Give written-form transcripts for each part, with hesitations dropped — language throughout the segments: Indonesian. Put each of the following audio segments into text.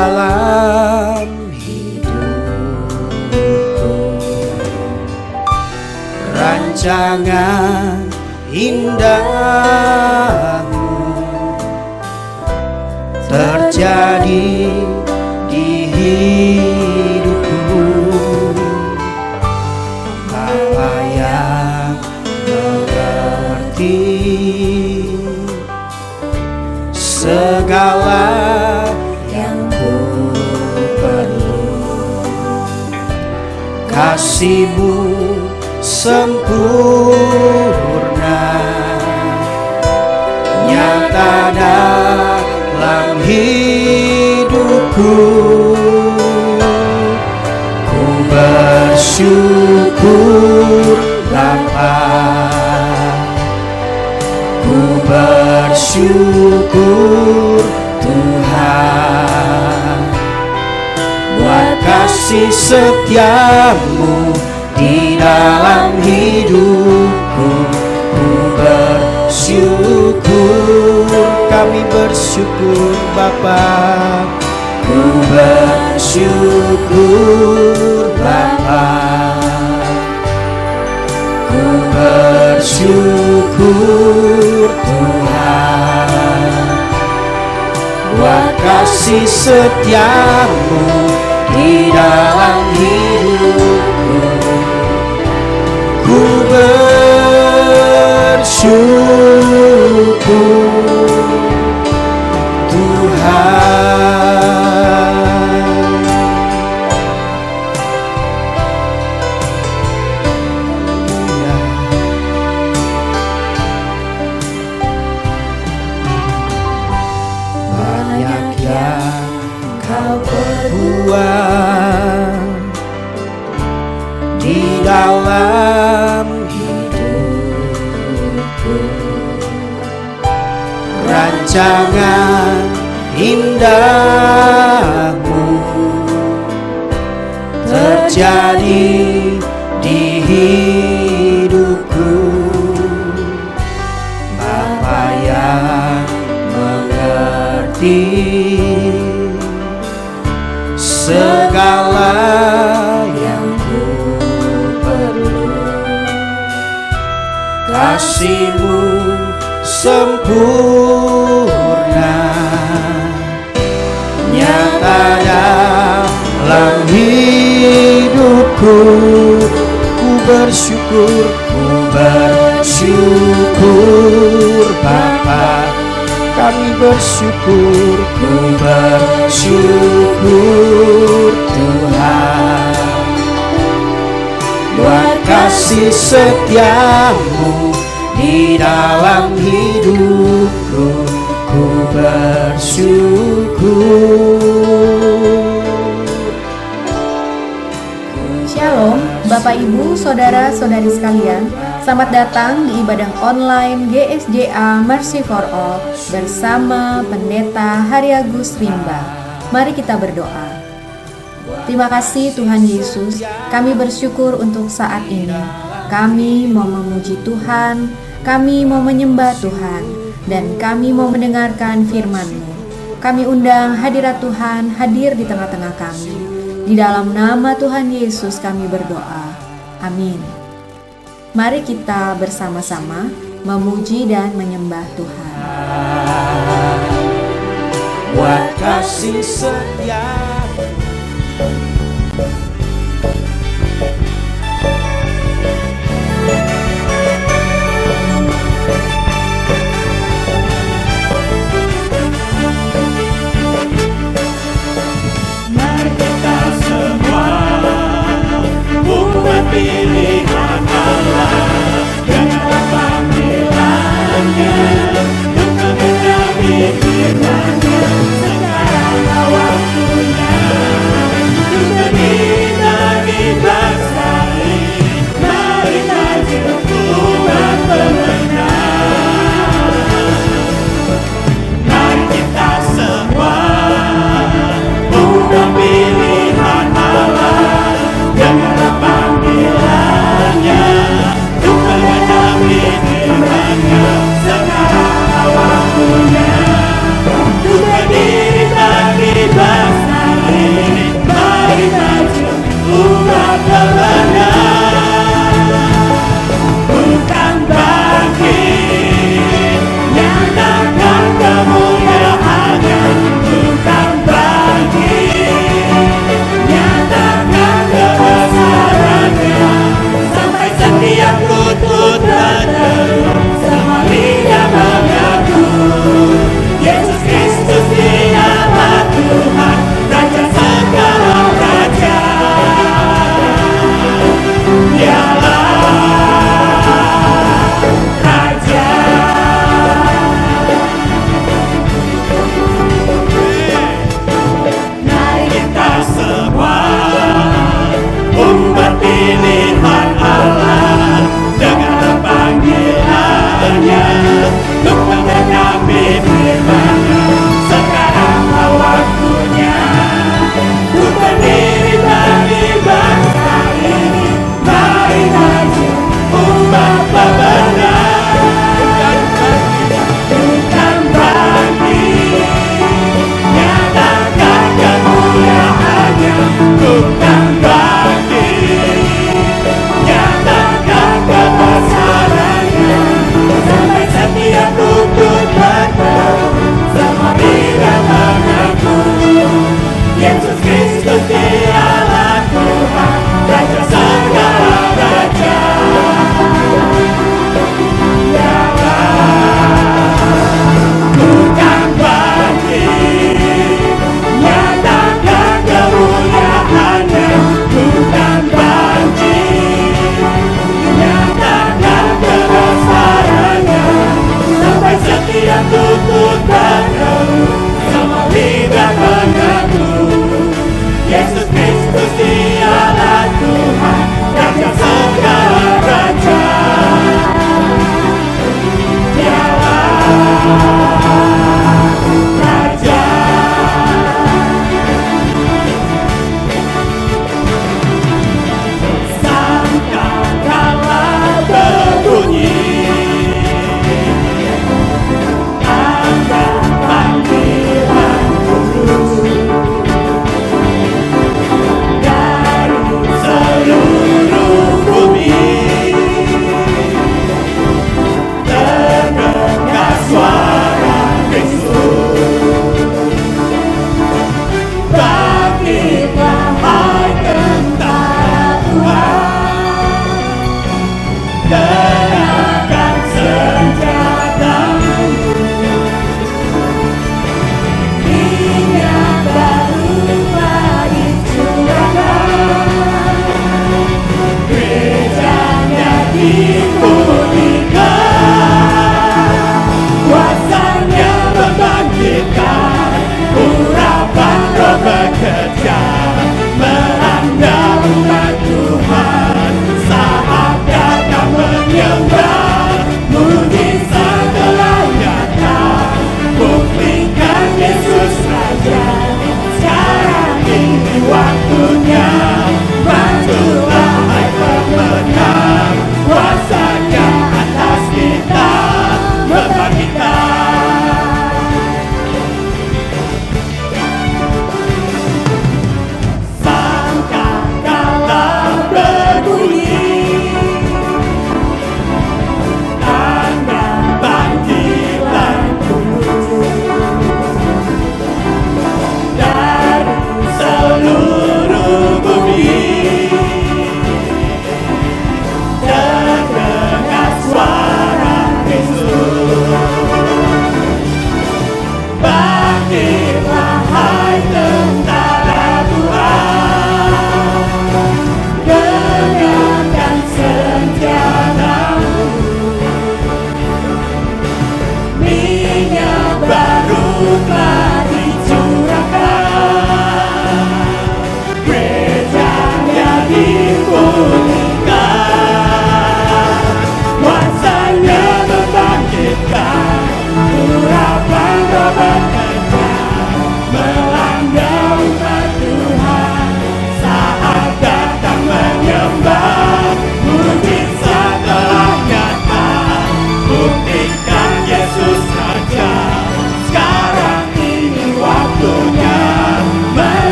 dalam hidupku. Rancangan indahmu terjadi di hidupku. Bapa yang mengerti segala yang ku perlu, kasih-Mu sempurna nyata dalam hidupku. Ku bersyukur Bapa, ku bersyukur Tuhan, buat kasih setia-Mu di dalam hidupku. Ku bersyukur, kami bersyukur Bapa. Ku bersyukur Bapa, ku bersyukur Tuhan, buat kasih setia-Mu di dalam hidupku. Ku bersyukur Tuhan. Banyak yang Kau perbuat di dalam hidupku. Rancangan indahmu terjadi di hidupku. Bapa yang mengerti segala yang ku perlu, kasih-Mu sempurna nyata dalam hidupku. Ku bersyukur Bapa, kami bersyukur. Ku bersyukur Tuhan, buat kasih setia-Mu di dalam hidupku. Ku bersyukur. Shalom, Bapak Ibu, Saudara-saudari sekalian. Selamat datang di ibadah online GSJA Mercy for All bersama Pendeta Hariagus Rimba. Mari kita berdoa. Terima kasih Tuhan Yesus, kami bersyukur untuk saat ini. Kami mau memuji Tuhan, kami mau menyembah Tuhan, dan kami mau mendengarkan firman-Mu. Kami undang hadirat Tuhan hadir di tengah-tengah kami. Di dalam nama Tuhan Yesus kami berdoa. Amin. Mari kita bersama-sama memuji dan menyembah Tuhan. Buat kasih setia, mari kita semua buat pilihan Allah dengan panggilannya untuk menjadi firman-Nya. Sekarang waktunya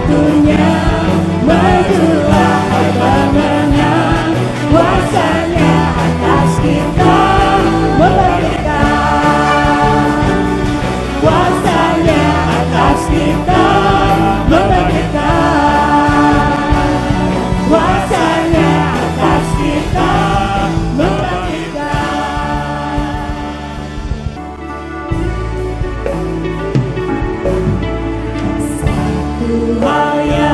waktunya berjuang bermenang, kuasanya atas kita membangkitkan, kuasanya atas kita membangkitkan, kuasanya atas kita membangkitkan. Hal yang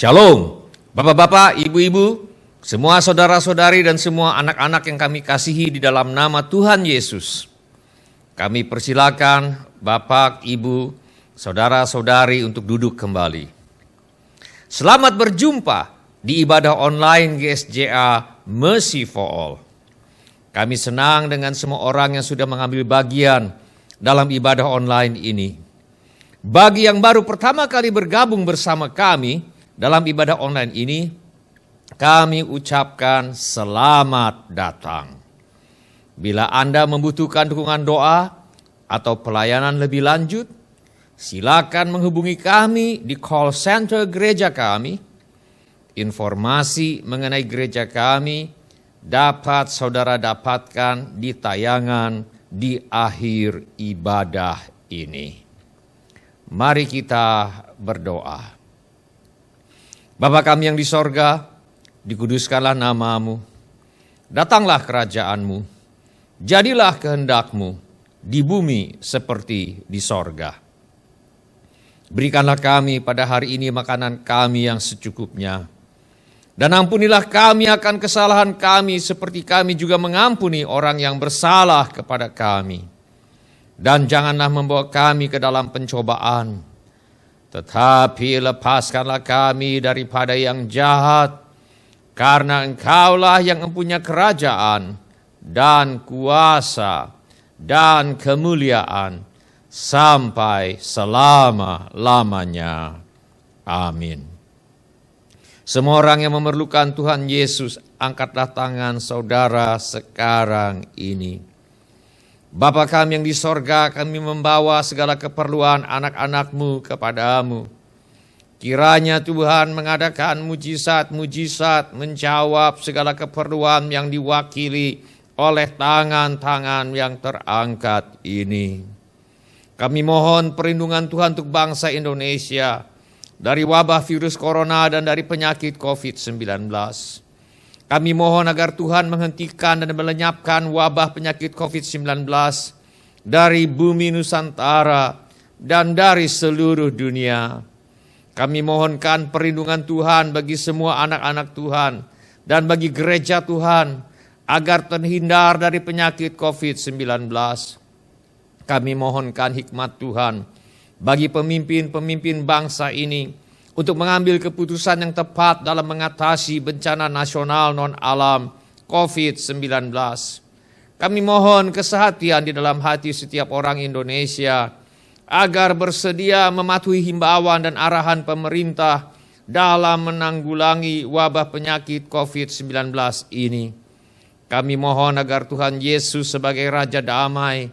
Shalom, Bapak-bapak, Ibu-ibu, semua saudara-saudari dan semua anak-anak yang kami kasihi di dalam nama Tuhan Yesus. Kami persilakan Bapak, Ibu, saudara-saudari untuk duduk kembali. Selamat berjumpa di ibadah online GSJA Mercy for All. Kami senang dengan semua orang yang sudah mengambil bagian dalam ibadah online ini. Bagi yang baru pertama kali bergabung bersama kami dalam ibadah online ini, kami ucapkan selamat datang. Bila Anda membutuhkan dukungan doa atau pelayanan lebih lanjut, silakan menghubungi kami di call center gereja kami. Informasi mengenai gereja kami dapat saudara dapatkan di tayangan di akhir ibadah ini. Mari kita berdoa. Bapa kami yang di sorga, dikuduskanlah namamu, datanglah kerajaanmu, jadilah kehendakmu di bumi seperti di sorga. Berikanlah kami pada hari ini makanan kami yang secukupnya, dan ampunilah kami akan kesalahan kami seperti kami juga mengampuni orang yang bersalah kepada kami. Dan janganlah membawa kami ke dalam pencobaan, tetapi lepaskanlah kami daripada yang jahat, karena Engkaulah yang mempunyai kerajaan dan kuasa dan kemuliaan sampai selama-lamanya. Amin. Semua orang yang memerlukan Tuhan Yesus, angkatlah tangan saudara sekarang ini. Bapa kami yang di sorga, kami membawa segala keperluan anak-anak-Mu kepadamu. Kiranya Tuhan mengadakan mujizat-mujizat menjawab segala keperluan yang diwakili oleh tangan-tangan yang terangkat ini. Kami mohon perlindungan Tuhan untuk bangsa Indonesia dari wabah virus corona dan dari penyakit COVID-19. Kami mohon agar Tuhan menghentikan dan melenyapkan wabah penyakit COVID-19 dari bumi Nusantara dan dari seluruh dunia. Kami mohonkan perlindungan Tuhan bagi semua anak-anak Tuhan dan bagi gereja Tuhan agar terhindar dari penyakit COVID-19. Kami mohonkan hikmat Tuhan bagi pemimpin-pemimpin bangsa ini untuk mengambil keputusan yang tepat dalam mengatasi bencana nasional non-alam COVID-19. Kami mohon kesehatan di dalam hati setiap orang Indonesia agar bersedia mematuhi himbauan dan arahan pemerintah dalam menanggulangi wabah penyakit COVID-19 ini. Kami mohon agar Tuhan Yesus sebagai Raja Damai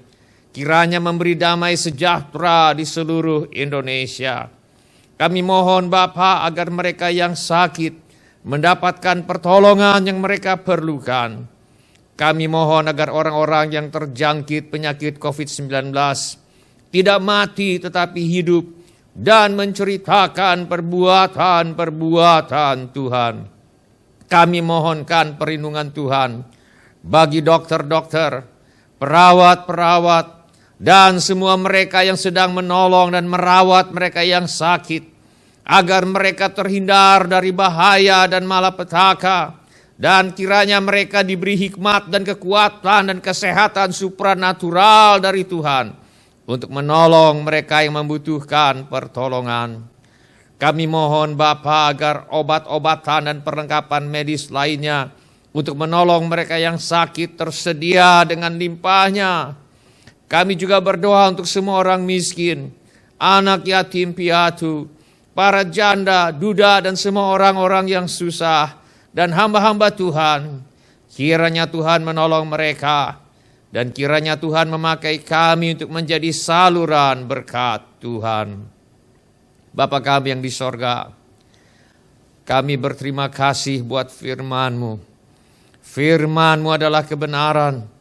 kiranya memberi damai sejahtera di seluruh Indonesia. Kami mohon Bapa agar mereka yang sakit mendapatkan pertolongan yang mereka perlukan. Kami mohon agar orang-orang yang terjangkit penyakit COVID-19 tidak mati tetapi hidup dan menceritakan perbuatan-perbuatan Tuhan. Kami mohonkan perlindungan Tuhan bagi dokter-dokter, perawat-perawat, dan semua mereka yang sedang menolong dan merawat mereka yang sakit, agar mereka terhindar dari bahaya dan malapetaka, dan kiranya mereka diberi hikmat dan kekuatan dan kesehatan supranatural dari Tuhan untuk menolong mereka yang membutuhkan pertolongan. Kami mohon Bapa agar obat-obatan dan perlengkapan medis lainnya untuk menolong mereka yang sakit tersedia dengan limpahnya. Kami juga berdoa untuk semua orang miskin, anak yatim piatu, para janda, duda, dan semua orang-orang yang susah, dan hamba-hamba Tuhan. Kiranya Tuhan menolong mereka, dan kiranya Tuhan memakai kami untuk menjadi saluran berkat Tuhan. Bapa kami yang di sorga, kami berterima kasih buat firman-Mu. Firman-Mu adalah kebenaran,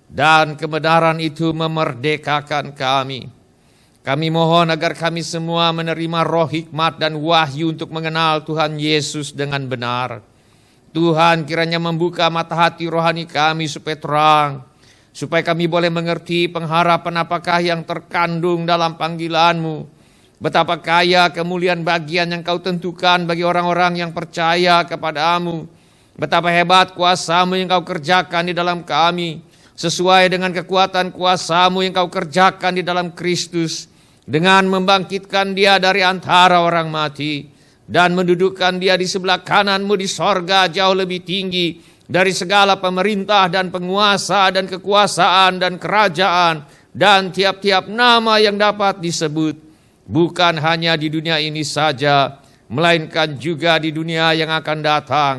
dan kebenaran itu memerdekakan kami. Kami mohon agar kami semua menerima roh hikmat dan wahyu untuk mengenal Tuhan Yesus dengan benar. Tuhan kiranya membuka mata hati rohani kami supaya terang, supaya kami boleh mengerti pengharapan apakah yang terkandung dalam panggilan-Mu, Betapa kaya kemuliaan bagian yang kau tentukan bagi orang-orang yang percaya kepadamu. Betapa hebat kuasamu yang kau kerjakan di dalam kami, sesuai dengan kekuatan kuasamu yang kau kerjakan di dalam Kristus, dengan membangkitkan dia dari antara orang mati, dan mendudukkan dia di sebelah kananmu di sorga jauh lebih tinggi dari segala pemerintah dan penguasa dan kekuasaan dan kerajaan, dan tiap-tiap nama yang dapat disebut, bukan hanya di dunia ini saja, melainkan juga di dunia yang akan datang.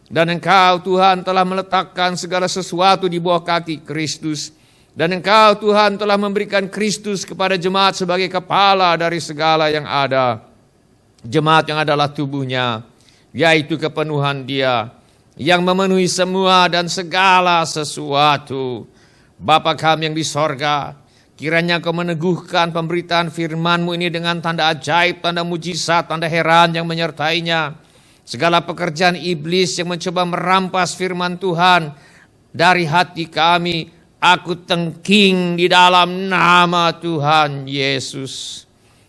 Dan Engkau Tuhan telah meletakkan segala sesuatu di bawah kaki Kristus. Dan Engkau Tuhan telah memberikan Kristus kepada jemaat sebagai kepala dari segala yang ada. Jemaat yang adalah tubuhnya, yaitu kepenuhan dia, yang memenuhi semua dan segala sesuatu. Bapa kami yang di sorga, kiranya Kau meneguhkan pemberitaan firman-Mu ini dengan tanda ajaib, tanda mujizat, tanda heran yang menyertainya. Segala pekerjaan iblis yang mencoba merampas firman Tuhan dari hati kami, aku tengking di dalam nama Tuhan Yesus.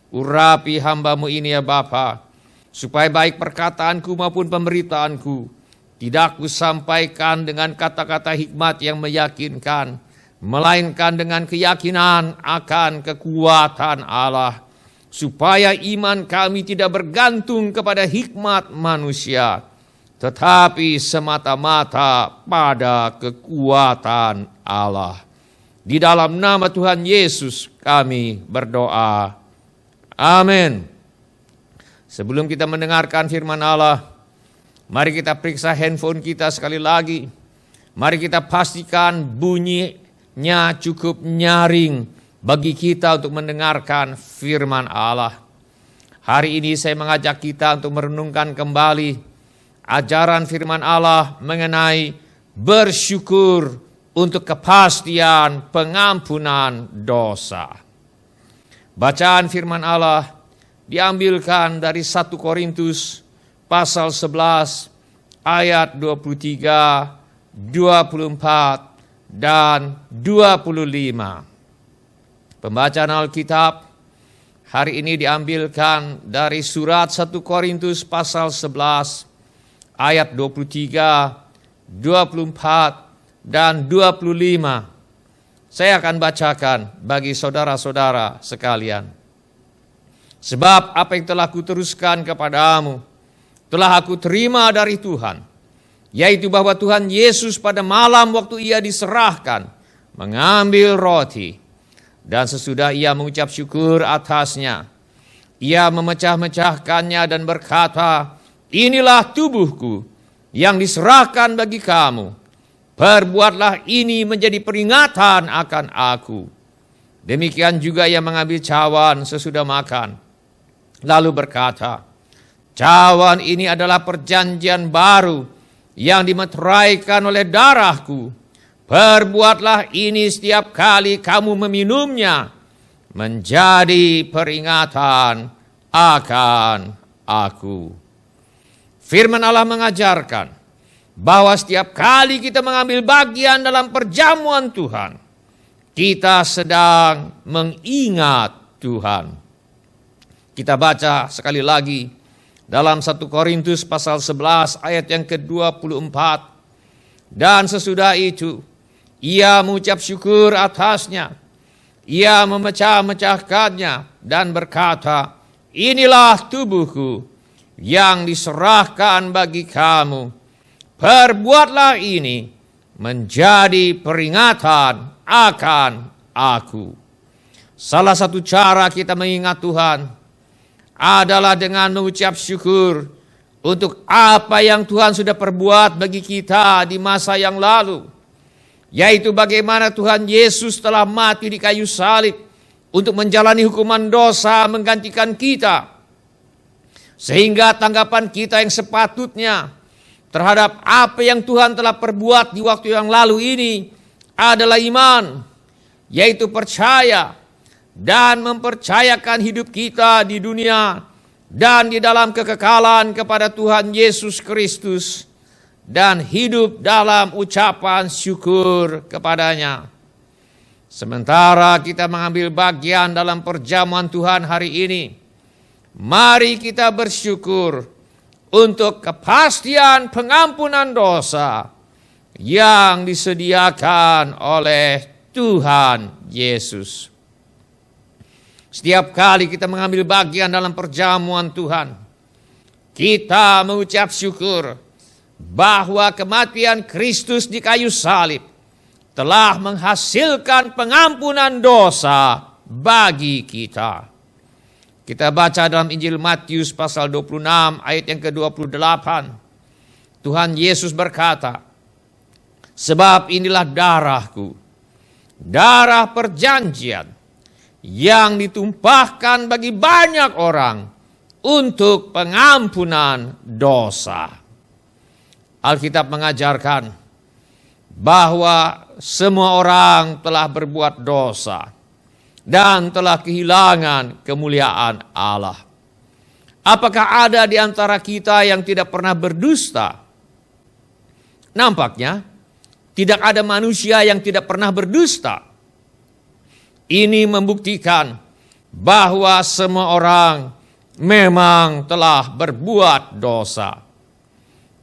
Urapi hamba-Mu ini ya Bapa, supaya baik perkataanku maupun pemberitaanku tidak kusampaikan dengan kata-kata hikmat yang meyakinkan, melainkan dengan keyakinan akan kekuatan Allah, supaya iman kami tidak bergantung kepada hikmat manusia, tetapi semata-mata pada kekuatan Allah. Di dalam nama Tuhan Yesus kami berdoa. Amin. Sebelum kita mendengarkan firman Allah, mari kita periksa handphone kita sekali lagi. Mari kita pastikan bunyinya cukup nyaring bagi kita untuk mendengarkan firman Allah. Hari ini saya mengajak kita untuk merenungkan kembali ajaran firman Allah mengenai bersyukur untuk kepastian pengampunan dosa. Bacaan firman Allah diambilkan dari 1 Korintus pasal 11 ayat 23, 24 dan 25. Pembacaan Alkitab hari ini diambilkan dari surat 1 Korintus pasal 11 ayat 23, 24 dan 25. Saya akan bacakan bagi saudara-saudara sekalian. Sebab apa yang telah kuteruskan kepadamu telah aku terima dari Tuhan, yaitu bahwa Tuhan Yesus pada malam waktu ia diserahkan mengambil roti, dan sesudah ia mengucap syukur atasnya, ia memecah-mecahkannya dan berkata, inilah tubuhku yang diserahkan bagi kamu. Perbuatlah ini menjadi peringatan akan aku. Demikian juga ia mengambil cawan sesudah makan, lalu berkata, cawan ini adalah perjanjian baru yang dimeteraikan oleh darahku. Perbuatlah ini setiap kali kamu meminumnya, menjadi peringatan akan aku. Firman Allah mengajarkan bahwa setiap kali kita mengambil bagian dalam perjamuan Tuhan, kita sedang mengingat Tuhan. Kita baca sekali lagi dalam 1 Korintus pasal 11 ayat yang ke-24. Dan sesudah itu, ia mengucap syukur atasnya, ia memecah-mecahkannya dan berkata, inilah tubuhku yang diserahkan bagi kamu. Perbuatlah ini menjadi peringatan akan aku. Salah satu cara kita mengingat Tuhan adalah dengan mengucap syukur untuk apa yang Tuhan sudah perbuat bagi kita di masa yang lalu, yaitu bagaimana Tuhan Yesus telah mati di kayu salib untuk menjalani hukuman dosa menggantikan kita, sehingga tanggapan kita yang sepatutnya terhadap apa yang Tuhan telah perbuat di waktu yang lalu ini adalah iman, yaitu percaya dan mempercayakan hidup kita di dunia dan di dalam kekekalan kepada Tuhan Yesus Kristus, dan hidup dalam ucapan syukur kepadanya. Sementara kita mengambil bagian dalam perjamuan Tuhan hari ini, Mari kita bersyukur untuk kepastian pengampunan dosa yang disediakan oleh Tuhan Yesus. Setiap kali kita mengambil bagian dalam perjamuan Tuhan, kita mengucap syukur bahwa kematian Kristus di kayu salib telah menghasilkan pengampunan dosa bagi kita. Kita baca dalam Injil Matius pasal 26 ayat yang ke-28. Tuhan Yesus berkata, "Sebab inilah darahku, darah perjanjian yang ditumpahkan bagi banyak orang untuk pengampunan dosa." Alkitab mengajarkan bahwa semua orang telah berbuat dosa dan telah kehilangan kemuliaan Allah. Apakah ada di antara kita yang tidak pernah berdusta? Nampaknya tidak ada manusia yang tidak pernah berdusta. Ini membuktikan bahwa semua orang memang telah berbuat dosa.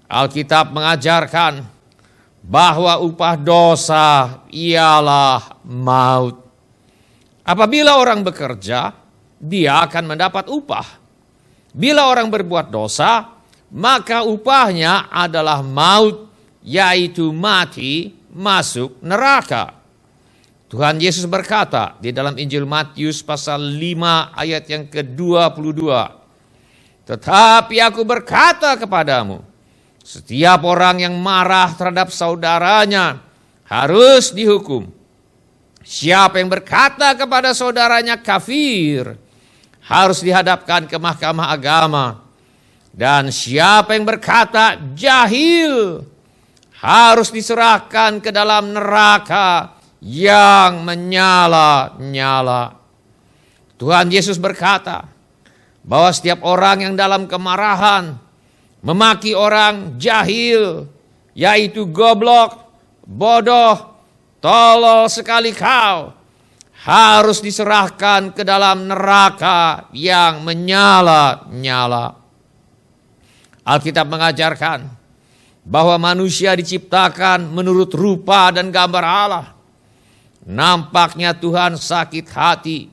Alkitab mengajarkan bahwa upah dosa ialah maut. Apabila orang bekerja, dia akan mendapat upah. Bila orang berbuat dosa, maka upahnya adalah maut, yaitu mati, masuk neraka. Tuhan Yesus berkata di dalam Injil Matius pasal 5 ayat yang ke-22. "Tetapi aku berkata kepadamu, setiap orang yang marah terhadap saudaranya harus dihukum. Siapa yang berkata kepada saudaranya kafir harus dihadapkan ke mahkamah agama. Dan siapa yang berkata jahil harus diserahkan ke dalam neraka yang menyala-nyala." Tuhan Yesus berkata bahwa setiap orang yang dalam kemarahan memaki orang jahil, yaitu goblok, bodoh, tolol sekali kau, harus diserahkan ke dalam neraka yang menyala-nyala. Alkitab mengajarkan bahwa manusia diciptakan menurut rupa dan gambar Allah. Nampaknya Tuhan sakit hati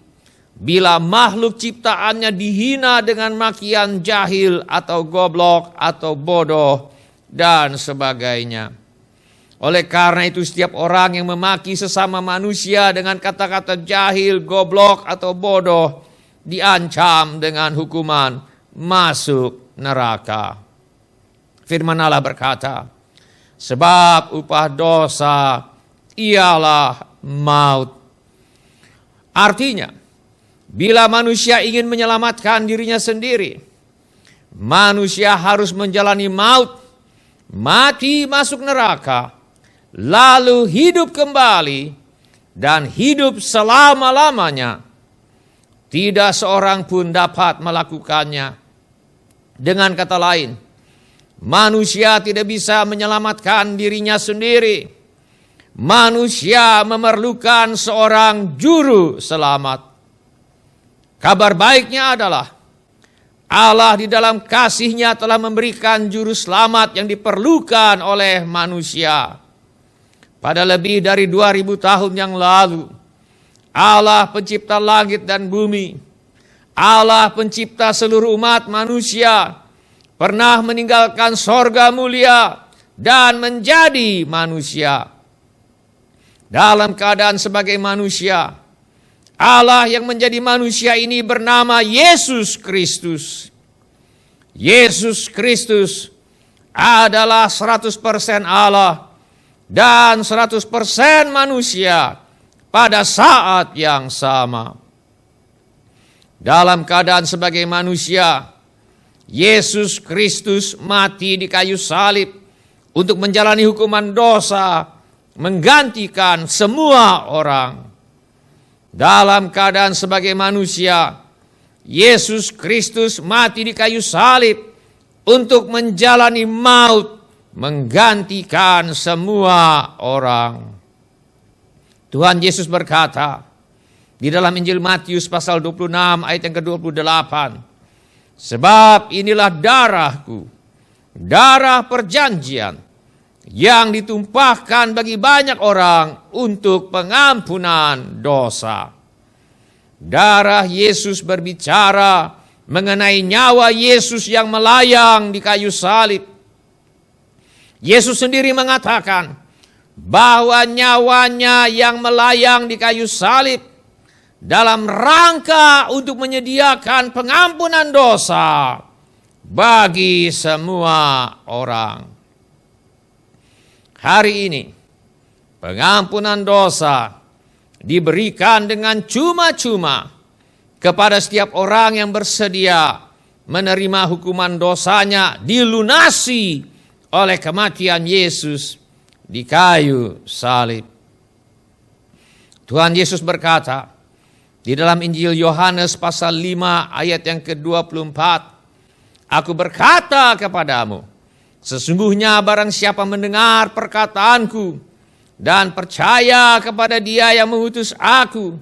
bila makhluk ciptaannya dihina dengan makian jahil atau goblok atau bodoh dan sebagainya. Oleh karena itu setiap orang yang memaki sesama manusia dengan kata-kata jahil, goblok atau bodoh diancam dengan hukuman masuk neraka. Firman Allah berkata, "Sebab upah dosa ialah maut." Artinya, bila manusia ingin menyelamatkan dirinya sendiri, manusia harus menjalani maut, mati masuk neraka, lalu hidup kembali dan hidup selama-lamanya. Tidak seorang pun dapat melakukannya. Dengan kata lain, manusia tidak bisa menyelamatkan dirinya sendiri. Manusia memerlukan seorang juru selamat. Kabar baiknya adalah Allah di dalam kasih-Nya telah memberikan juru selamat yang diperlukan oleh manusia. Pada lebih dari 2000 tahun yang lalu, Allah pencipta langit dan bumi, Allah pencipta seluruh umat manusia, pernah meninggalkan sorga mulia dan menjadi manusia. Dalam keadaan sebagai manusia, Allah yang menjadi manusia ini bernama Yesus Kristus. Yesus Kristus adalah 100% Allah dan 100% manusia pada saat yang sama. Dalam keadaan sebagai manusia, Yesus Kristus mati di kayu salib untuk menjalani hukuman dosa, menggantikan semua orang. Dalam keadaan sebagai manusia, Yesus Kristus mati di kayu salib untuk menjalani maut, menggantikan semua orang. Tuhan Yesus berkata di dalam Injil Matius pasal 26 ayat yang ke-28, Sebab inilah darahku, darah perjanjian yang ditumpahkan bagi banyak orang untuk pengampunan dosa. Darah Yesus berbicara mengenai nyawa Yesus yang melayang di kayu salib. Yesus sendiri mengatakan bahwa nyawanya yang melayang di kayu salib dalam rangka untuk menyediakan pengampunan dosa bagi semua orang. Hari ini pengampunan dosa diberikan dengan cuma-cuma kepada setiap orang yang bersedia menerima hukuman dosanya dilunasi oleh kematian Yesus di kayu salib. Tuhan Yesus berkata di dalam Injil Yohanes pasal 5 ayat yang ke-24, Aku berkata kepadamu, sesungguhnya barang siapa mendengar perkataanku dan percaya kepada Dia yang mengutus aku,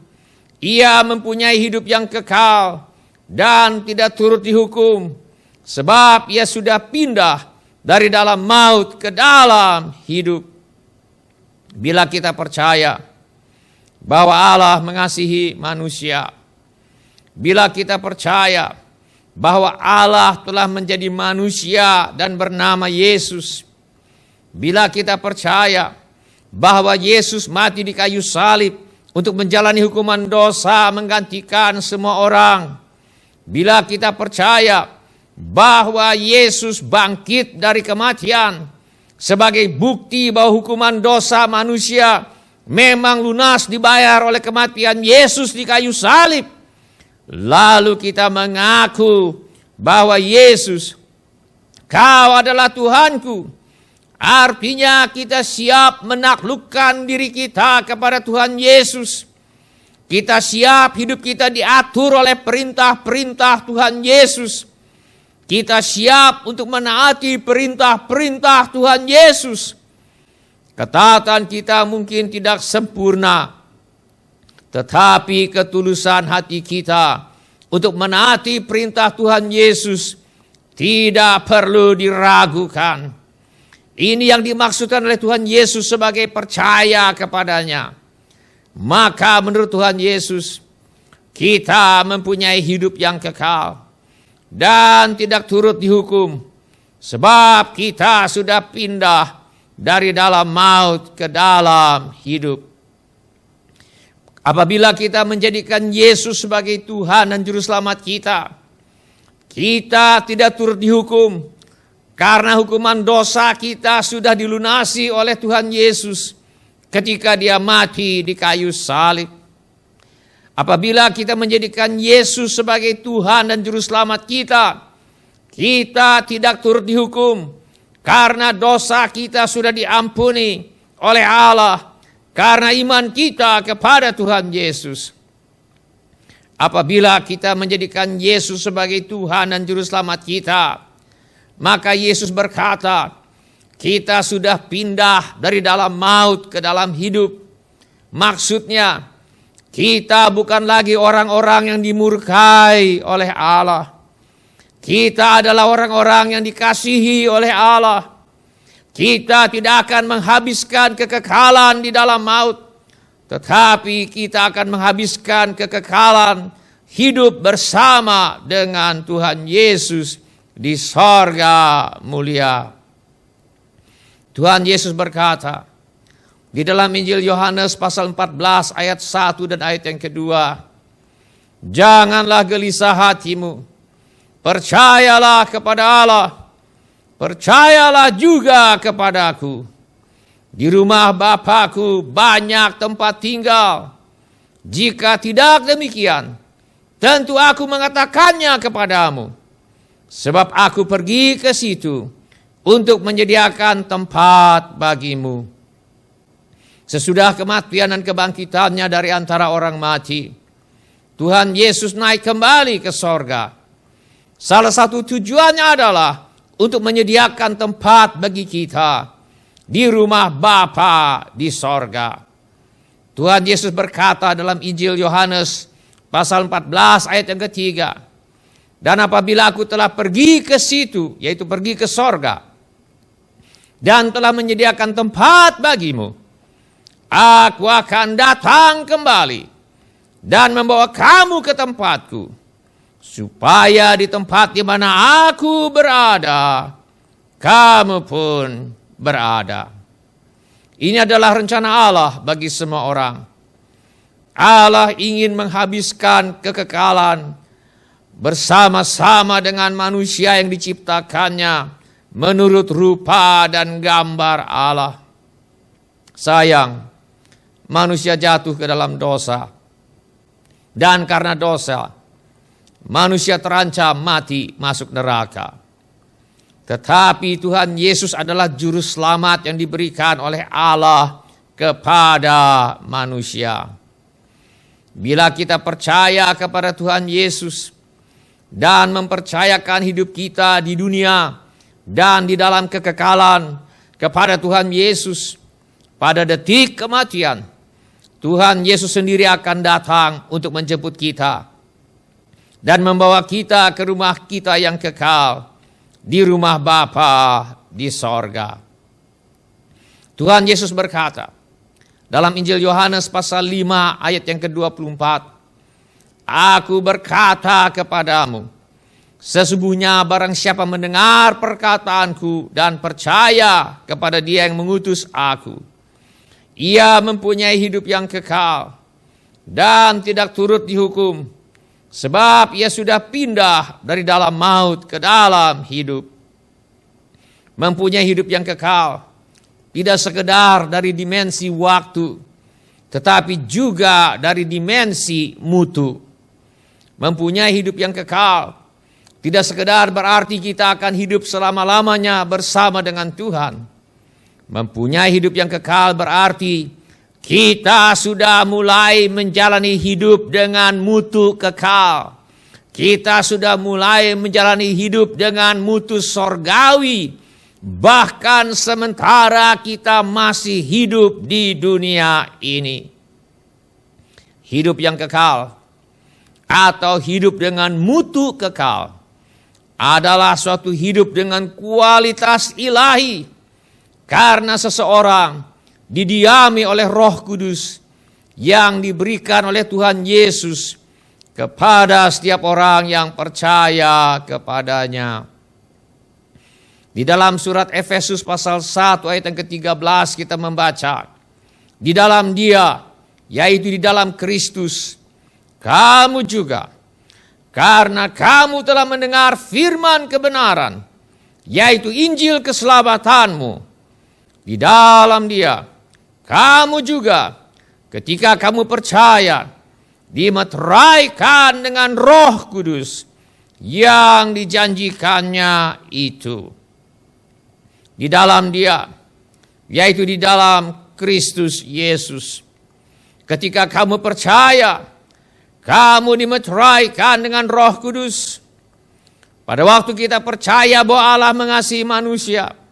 ia mempunyai hidup yang kekal dan tidak turut dihukum, sebab ia sudah pindah dari dalam maut ke dalam hidup. Bila kita percaya bahwa Allah mengasihi manusia, bila kita percaya bahwa Allah telah menjadi manusia dan bernama Yesus, bila kita percaya bahwa Yesus mati di kayu salib untuk menjalani hukuman dosa menggantikan semua orang, bila kita percaya bahwa Yesus bangkit dari kematian sebagai bukti bahwa hukuman dosa manusia memang lunas dibayar oleh kematian Yesus di kayu salib, lalu kita mengaku bahwa Yesus, Kau adalah Tuhanku, artinya kita siap menaklukkan diri kita kepada Tuhan Yesus. Kita siap hidup kita diatur oleh perintah-perintah Tuhan Yesus. Kita siap untuk menaati perintah-perintah Tuhan Yesus. Ketaatan kita mungkin tidak sempurna, tetapi ketulusan hati kita untuk menaati perintah Tuhan Yesus tidak perlu diragukan. Ini yang dimaksudkan oleh Tuhan Yesus sebagai percaya kepadanya. Maka menurut Tuhan Yesus, kita mempunyai hidup yang kekal dan tidak turut dihukum, sebab kita sudah pindah dari dalam maut ke dalam hidup. Apabila kita menjadikan Yesus sebagai Tuhan dan Juru Selamat kita, kita tidak turut dihukum, karena hukuman dosa kita sudah dilunasi oleh Tuhan Yesus ketika Dia mati di kayu salib. Apabila kita menjadikan Yesus sebagai Tuhan dan Juru Selamat kita, kita tidak turut dihukum, karena dosa kita sudah diampuni oleh Allah karena iman kita kepada Tuhan Yesus. Apabila kita menjadikan Yesus sebagai Tuhan dan Juru Selamat kita, maka Yesus berkata, kita sudah pindah dari dalam maut ke dalam hidup. Maksudnya, kita bukan lagi orang-orang yang dimurkai oleh Allah. Kita adalah orang-orang yang dikasihi oleh Allah. Kita tidak akan menghabiskan kekekalan di dalam maut, tetapi kita akan menghabiskan kekekalan hidup bersama dengan Tuhan Yesus di sorga mulia. Tuhan Yesus berkata di dalam Injil Yohanes pasal 14 ayat 1 dan ayat yang kedua, janganlah gelisah hatimu, percayalah kepada Allah, percayalah juga kepadaku. Di rumah Bapa-Ku banyak tempat tinggal. Jika tidak demikian, tentu Aku mengatakannya kepadamu. Sebab Aku pergi ke situ untuk menyediakan tempat bagimu. Sesudah kematian dan kebangkitannya dari antara orang mati, Tuhan Yesus naik kembali ke sorga. Salah satu tujuannya adalah untuk menyediakan tempat bagi kita di rumah Bapa di sorga. Tuhan Yesus berkata dalam Injil Yohanes pasal 14 ayat yang ketiga, Dan apabila aku telah pergi ke situ, yaitu pergi ke sorga, dan telah menyediakan tempat bagimu, aku akan datang kembali dan membawa kamu ke tempatku, supaya di tempat di mana aku berada, kamu pun berada. Ini adalah rencana Allah bagi semua orang. Allah ingin menghabiskan kekekalan bersama-sama dengan manusia yang diciptakannya menurut rupa dan gambar Allah. Sayang, manusia jatuh ke dalam dosa. Dan karena dosa, manusia terancam mati masuk neraka. Tetapi Tuhan Yesus adalah juru selamat yang diberikan oleh Allah kepada manusia. Bila kita percaya kepada Tuhan Yesus dan mempercayakan hidup kita di dunia dan di dalam kekekalan kepada Tuhan Yesus, pada detik kematian, Tuhan Yesus sendiri akan datang untuk menjemput kita dan membawa kita ke rumah kita yang kekal, di rumah Bapa di sorga. Tuhan Yesus berkata dalam Injil Yohanes pasal 5 ayat yang ke-24, Aku berkata kepadamu, sesungguhnya barang siapa mendengar perkataanku dan percaya kepada Dia yang mengutus aku, ia mempunyai hidup yang kekal dan tidak turut dihukum, sebab ia sudah pindah dari dalam maut ke dalam hidup. Mempunyai hidup yang kekal tidak sekedar dari dimensi waktu, tetapi juga dari dimensi mutu. Mempunyai hidup yang kekal tidak sekedar berarti kita akan hidup selama-lamanya bersama dengan Tuhan. Mempunyai hidup yang kekal berarti kita sudah mulai menjalani hidup dengan mutu kekal. Kita sudah mulai menjalani hidup dengan mutu sorgawi, bahkan sementara kita masih hidup di dunia ini. Hidup yang kekal atau hidup dengan mutu kekal adalah suatu hidup dengan kualitas ilahi, karena seseorang didiami oleh Roh Kudus yang diberikan oleh Tuhan Yesus kepada setiap orang yang percaya kepadanya. Di dalam surat Efesus pasal 1 ayat yang ke-13 kita membaca, di dalam Dia, yaitu di dalam Kristus, kamu juga, karena kamu telah mendengar firman kebenaran, yaitu Injil keselamatanmu, di dalam Dia, kamu juga, ketika kamu percaya, dimeteraikan dengan Roh Kudus yang dijanjikannya itu. Di dalam Dia, yaitu di dalam Kristus Yesus, ketika kamu percaya, kamu dimeteraikan dengan Roh Kudus. Pada waktu kita percaya bahwa Allah mengasihi manusia,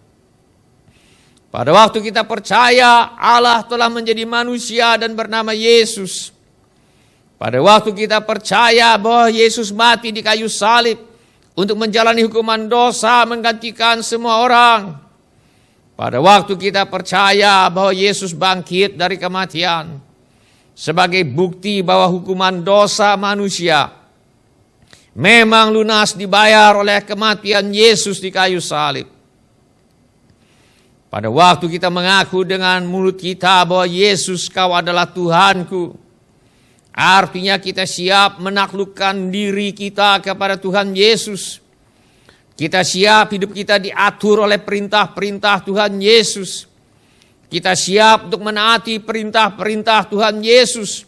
pada waktu kita percaya Allah telah menjadi manusia dan bernama Yesus, pada waktu kita percaya bahwa Yesus mati di kayu salib untuk menjalani hukuman dosa menggantikan semua orang, pada waktu kita percaya bahwa Yesus bangkit dari kematian sebagai bukti bahwa hukuman dosa manusia memang lunas dibayar oleh kematian Yesus di kayu salib. Pada waktu kita mengaku dengan mulut kita bahwa Yesus, Kau adalah Tuhanku, artinya kita siap menaklukkan diri kita kepada Tuhan Yesus. Kita siap hidup kita diatur oleh perintah-perintah Tuhan Yesus. Kita siap untuk menaati perintah-perintah Tuhan Yesus.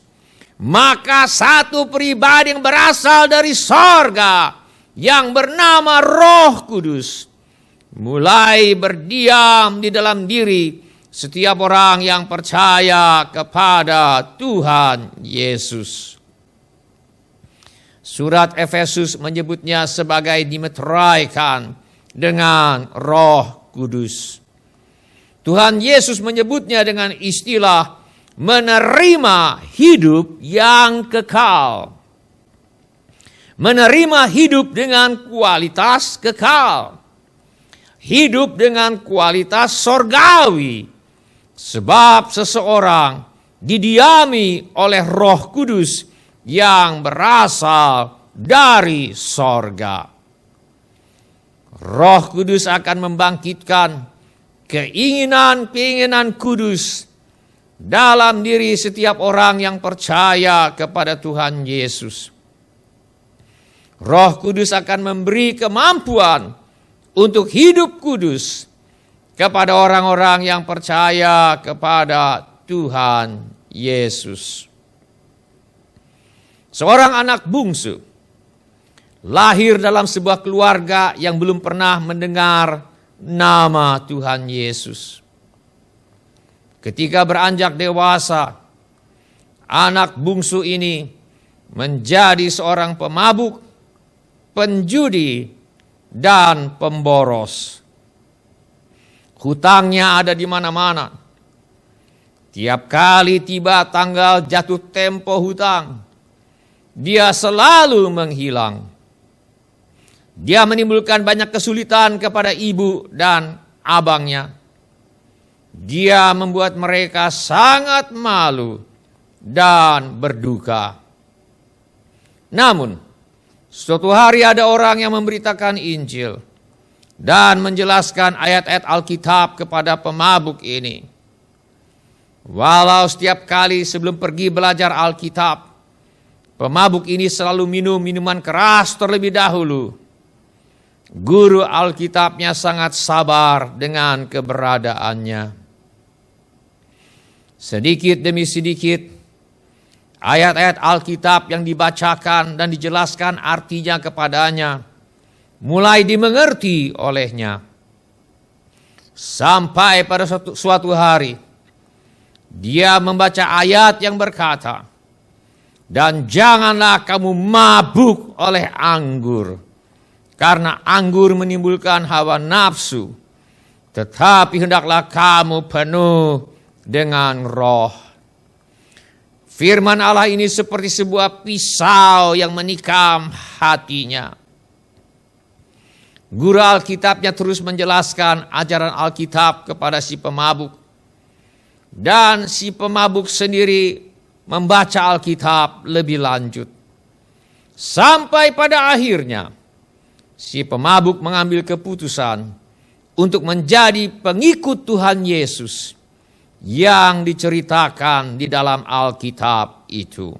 Maka satu pribadi yang berasal dari sorga, yang bernama Roh Kudus, mulai berdiam di dalam diri setiap orang yang percaya kepada Tuhan Yesus. Surat Efesus menyebutnya sebagai dimeteraikan dengan Roh Kudus. Tuhan Yesus menyebutnya dengan istilah menerima hidup yang kekal. menerima hidup dengan kualitas kekal, hidup dengan kualitas sorgawi, sebab seseorang didiami oleh Roh Kudus yang berasal dari sorga. Roh Kudus akan membangkitkan keinginan-keinginan kudus dalam diri setiap orang yang percaya kepada Tuhan Yesus. Roh Kudus akan memberi kemampuan untuk hidup kudus kepada orang-orang yang percaya kepada Tuhan Yesus. Seorang anak bungsu lahir dalam sebuah keluarga yang belum pernah mendengar nama Tuhan Yesus. Ketika beranjak dewasa, anak bungsu ini menjadi seorang pemabuk, penjudi, dan pemboros. Hutangnya ada di mana-mana. Tiap kali tiba tanggal jatuh tempo hutang, dia selalu menghilang. Dia menimbulkan banyak kesulitan kepada ibu dan abangnya. Dia membuat mereka sangat malu dan berduka. Namun, suatu hari ada orang yang memberitakan Injil dan menjelaskan ayat-ayat Alkitab kepada pemabuk ini. Walau setiap kali sebelum pergi belajar Alkitab, pemabuk ini selalu minum minuman keras terlebih dahulu. Guru Alkitabnya sangat sabar dengan keberadaannya. Sedikit demi sedikit, ayat-ayat Alkitab yang dibacakan dan dijelaskan artinya kepadanya mulai dimengerti olehnya. Sampai pada suatu hari, dia membaca ayat yang berkata, "Dan janganlah kamu mabuk oleh anggur, karena anggur menimbulkan hawa nafsu, tetapi hendaklah kamu penuh dengan roh." Firman Allah ini seperti sebuah pisau yang menikam hatinya. Guru Alkitabnya terus menjelaskan ajaran Alkitab kepada si pemabuk. Dan si pemabuk sendiri membaca Alkitab lebih lanjut. Sampai pada akhirnya, si pemabuk mengambil keputusan untuk menjadi pengikut Tuhan Yesus yang diceritakan di dalam Alkitab itu.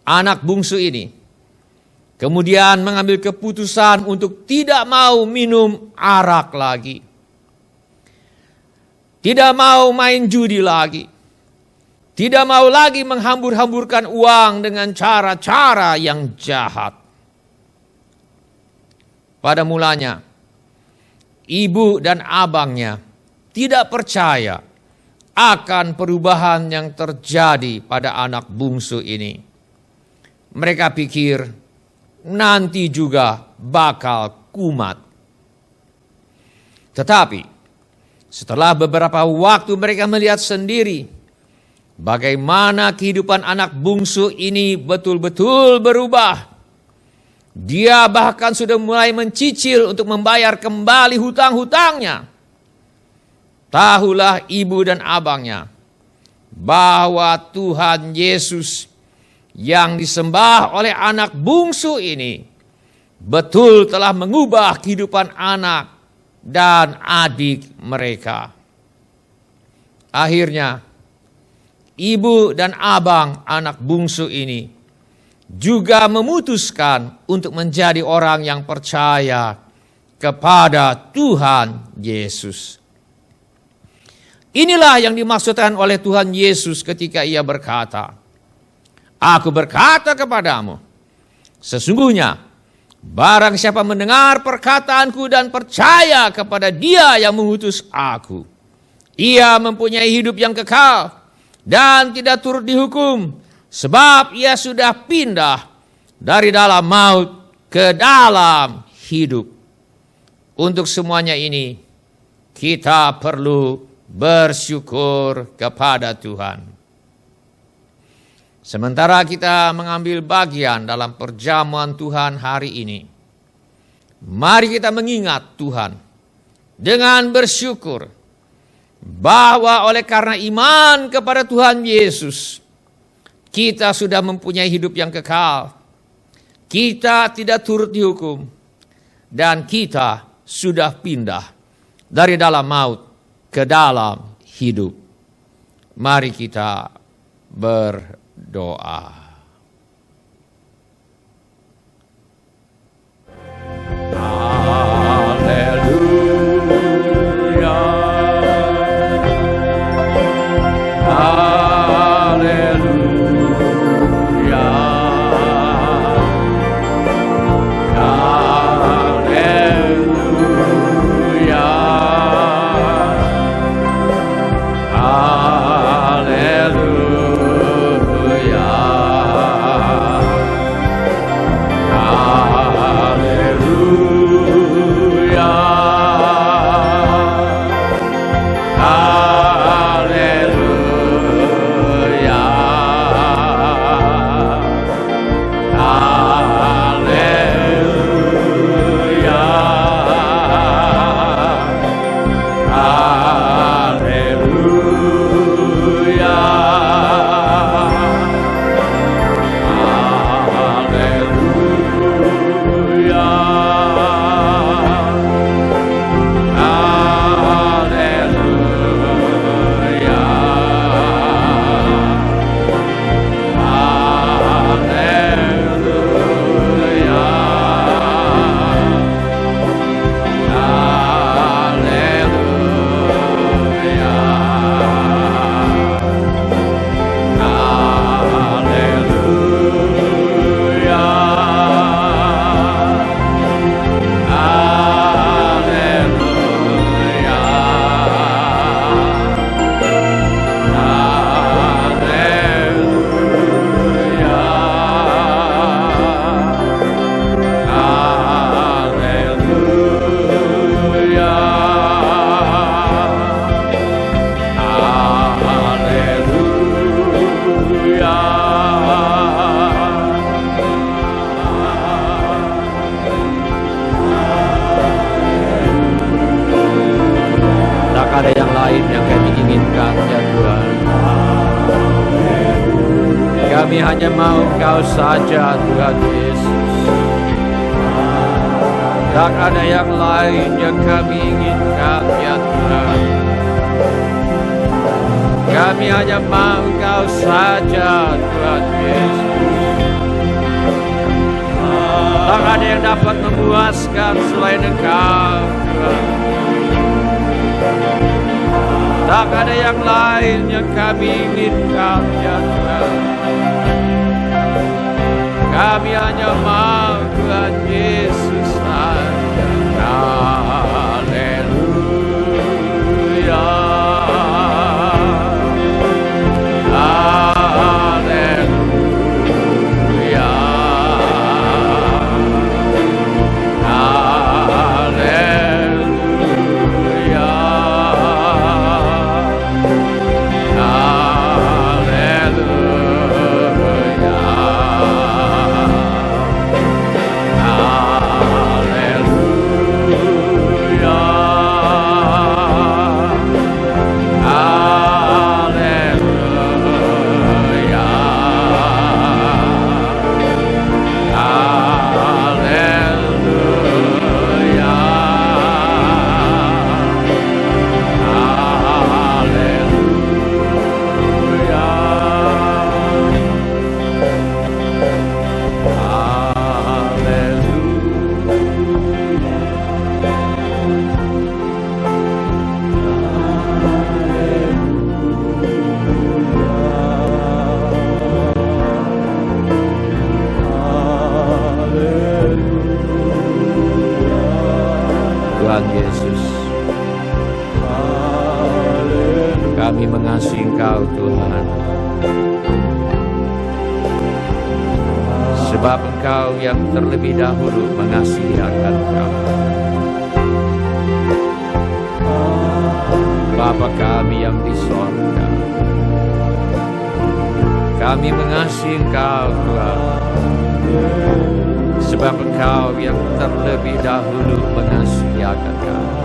Anak bungsu ini kemudian mengambil keputusan untuk tidak mau minum arak lagi. Tidak mau main judi lagi. Tidak mau lagi menghambur-hamburkan uang dengan cara-cara yang jahat. Pada mulanya, ibu dan abangnya tidak percaya akan perubahan yang terjadi pada anak bungsu ini. Mereka pikir nanti juga bakal kumat. Tetapi setelah beberapa waktu mereka melihat sendiri bagaimana kehidupan anak bungsu ini betul-betul berubah. Dia bahkan sudah mulai mencicil untuk membayar kembali hutang-hutangnya. Tahulah ibu dan abangnya bahwa Tuhan Yesus yang disembah oleh anak bungsu ini betul telah mengubah kehidupan anak dan adik mereka. Akhirnya, ibu dan abang anak bungsu ini juga memutuskan untuk menjadi orang yang percaya kepada Tuhan Yesus. Inilah yang dimaksudkan oleh Tuhan Yesus ketika ia berkata, "Aku berkata kepadamu, sesungguhnya barang siapa mendengar perkataanku dan percaya kepada Dia yang mengutus aku, ia mempunyai hidup yang kekal dan tidak turut dihukum, sebab ia sudah pindah dari dalam maut ke dalam hidup." Untuk semuanya ini, kita perlu bersyukur kepada Tuhan. Sementara kita mengambil bagian dalam perjamuan Tuhan hari ini, mari kita mengingat Tuhan dengan bersyukur bahwa oleh karena iman kepada Tuhan Yesus, kita sudah mempunyai hidup yang kekal. Kita tidak turut dihukum dan kita sudah pindah dari dalam maut ke dalam hidup. Mari kita berdoa. Haleluya. Haleluya. Haleluya. Haleluya. ada yang lain yang kami inginkan, ya Tuhan. Kami hanya mau Engkau saja, Tuhan Yesus. Tak ada yang lain yang kami inginkan, ya Tuhan. Kami hanya mau Engkau saja, Tuhan Yesus. Tak ada yang dapat memuaskan selain Engkau, Tuhan. Tak ada yang lain yang kami inginkan, ya Tuhan. Kami hanya mau Tuhan Yesus saja. Haleluya. Haleluya. Haleluya. Tuhan Yesus, kami mengasihi Engkau, Tuhan, sebab Engkau yang terlebih dahulu mengasihi akan kami. Bapa kami yang di sorga, Kami mengasihi Engkau Tuhan, sebab Engkau yang terlebih dahulu mengasihi akan kami.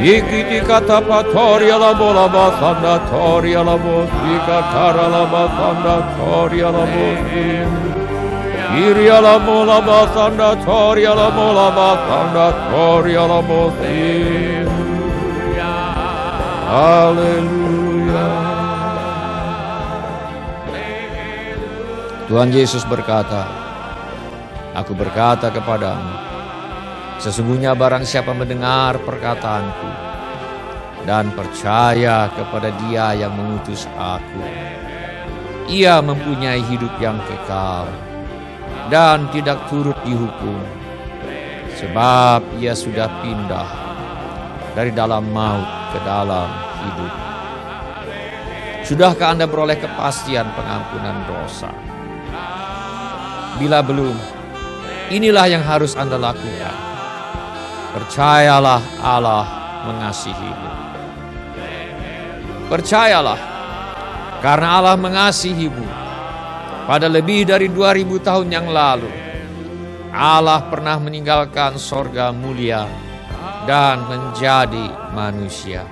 Ikiti kata patoria la bola basanda toria la bosi katara la basanda toria la bosi Iria la bola basanda toria la bola basanda toria la bosi. Haleluya. Tuhan Yesus berkata, aku berkata kepadamu, sesungguhnya barang siapa mendengar perkataanku dan percaya kepada Dia yang mengutus aku, ia mempunyai hidup yang kekal dan tidak turut dihukum, sebab ia sudah pindah dari dalam maut ke dalam hidup. Sudahkah Anda beroleh kepastian pengampunan dosa? Bila belum, inilah yang harus Anda lakukan. Percayalah Allah mengasihimu. Percayalah, karena Allah mengasihimu. Pada lebih dari 2000 tahun yang lalu, Allah pernah meninggalkan sorga mulia dan menjadi manusia.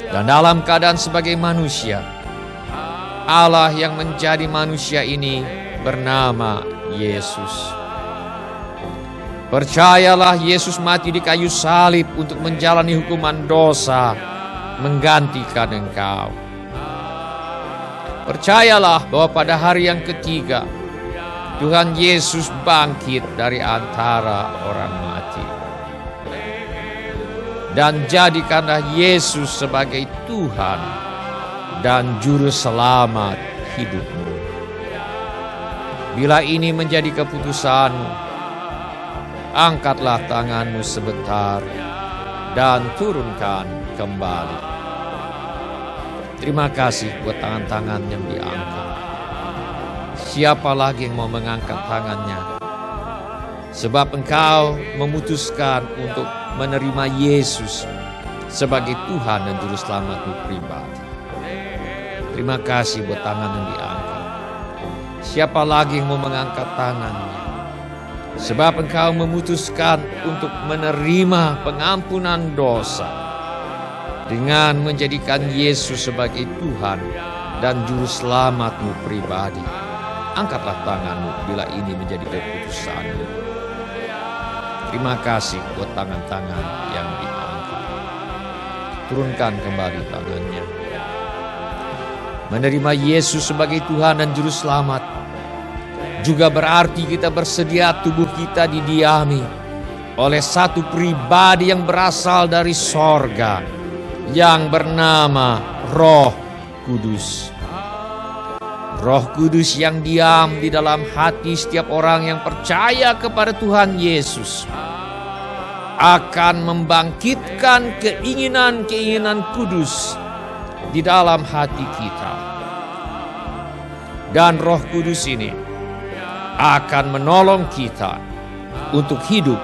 Dan dalam keadaan sebagai manusia, Allah yang menjadi manusia ini bernama Yesus. Percayalah, Yesus mati di kayu salib untuk menjalani hukuman dosa, menggantikan engkau. Percayalah bahwa pada hari yang ketiga, Tuhan Yesus bangkit dari antara orang mati. Dan jadikanlah Yesus sebagai Tuhan dan Juru Selamat hidupmu. Bila ini menjadi keputusanmu, angkatlah tanganmu sebentar dan turunkan kembali. Terima kasih buat tangan-tangan yang diangkat. Siapa lagi yang mau mengangkat tangannya? Sebab engkau memutuskan untuk menerima Yesus sebagai Tuhan dan Juru Selamatmu pribadi. Terima kasih buat tangan yang diangkat. Siapa lagi yang mau mengangkat tangannya? Sebab engkau memutuskan untuk menerima pengampunan dosa dengan menjadikan Yesus sebagai Tuhan dan Juru Selamatmu pribadi. Angkatlah tanganmu bila ini menjadi keputusanmu. Terima kasih buat tangan-tangan yang diangkat. Turunkan kembali tangannya. Menerima Yesus sebagai Tuhan dan Juru Selamat juga berarti kita bersedia tubuh kita didiami oleh satu pribadi yang berasal dari sorga yang bernama Roh Kudus. Roh Kudus yang diam di dalam hati setiap orang yang percaya kepada Tuhan Yesus akan membangkitkan keinginan-keinginan kudus di dalam hati kita. Dan Roh Kudus ini akan menolong kita untuk hidup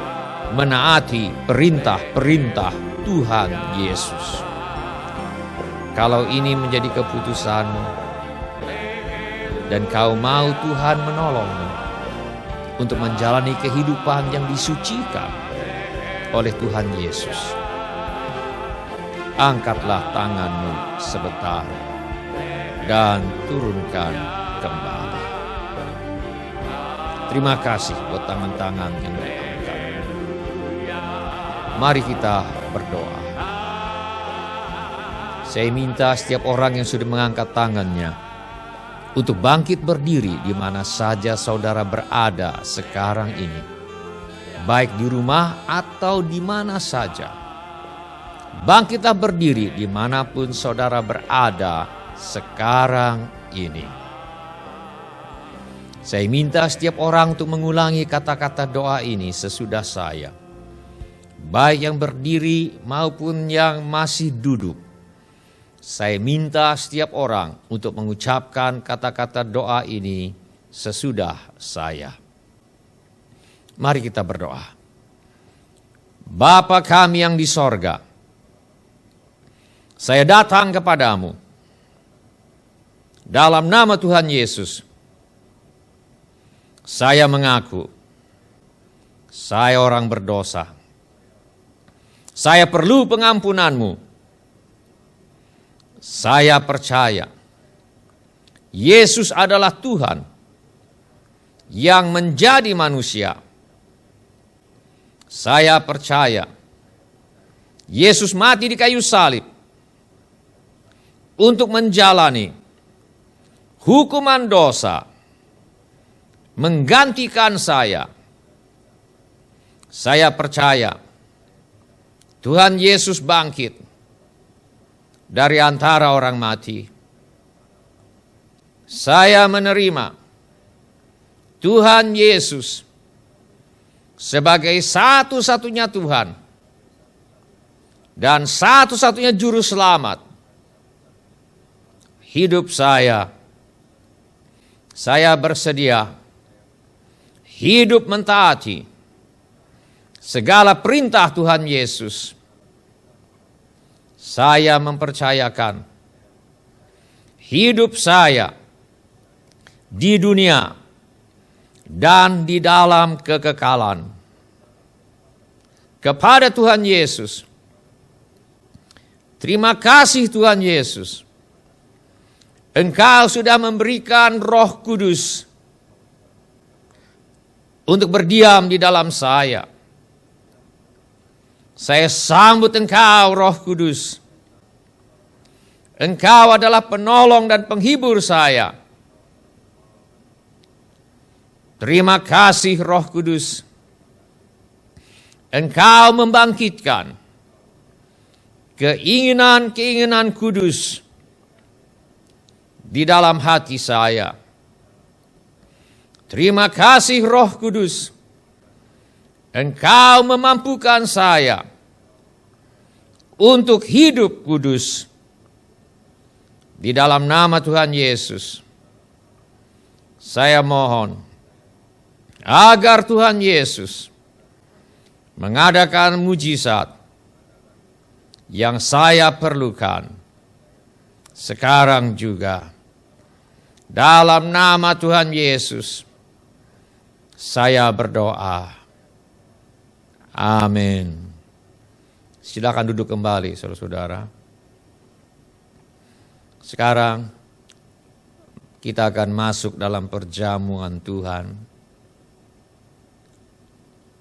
menaati perintah-perintah Tuhan Yesus. Kalau ini menjadi keputusanmu dan kau mau Tuhan menolongmu untuk menjalani kehidupan yang disucikan oleh Tuhan Yesus, angkatlah tanganmu sebentar dan turunkan kembali. Terima kasih buat tangan-tangan yang diangkat. Mari kita berdoa. Saya minta setiap orang yang sudah mengangkat tangannya untuk bangkit berdiri di mana saja saudara berada sekarang ini, baik di rumah atau di mana saja. Bangkitlah berdiri dimanapun saudara berada sekarang ini. Saya minta setiap orang untuk mengulangi kata-kata doa ini sesudah saya, baik yang berdiri maupun yang masih duduk. Saya minta setiap orang untuk mengucapkan kata-kata doa ini sesudah saya. Mari kita berdoa. Bapa kami yang di sorga, saya datang kepadamu dalam nama Tuhan Yesus. Saya mengaku saya orang berdosa. Saya perlu pengampunanmu. Saya percaya Yesus adalah Tuhan yang menjadi manusia. Saya percaya Yesus mati di kayu salib untuk menjalani hukuman dosa, menggantikan saya. Saya percaya Tuhan Yesus bangkit dari antara orang mati. Saya menerima Tuhan Yesus sebagai satu-satunya Tuhan dan satu-satunya juru selamat hidup saya. Saya bersedia hidup mentaati segala perintah Tuhan Yesus. Saya mempercayakan hidup saya di dunia dan di dalam kekekalan kepada Tuhan Yesus. Terima kasih Tuhan Yesus. Engkau sudah memberikan Roh Kudus untuk berdiam di dalam saya. Saya sambut Engkau Roh Kudus. Engkau adalah penolong dan penghibur saya. Terima kasih Roh Kudus. Engkau membangkitkan keinginan-keinginan kudus di dalam hati saya. Terima kasih Roh Kudus. Engkau memampukan saya untuk hidup kudus. Di dalam nama Tuhan Yesus, saya mohon agar Tuhan Yesus mengadakan mujizat yang saya perlukan sekarang juga. Dalam nama Tuhan Yesus, saya berdoa. Amin. Silakan duduk kembali, saudara-saudara. Sekarang kita akan masuk dalam perjamuan Tuhan.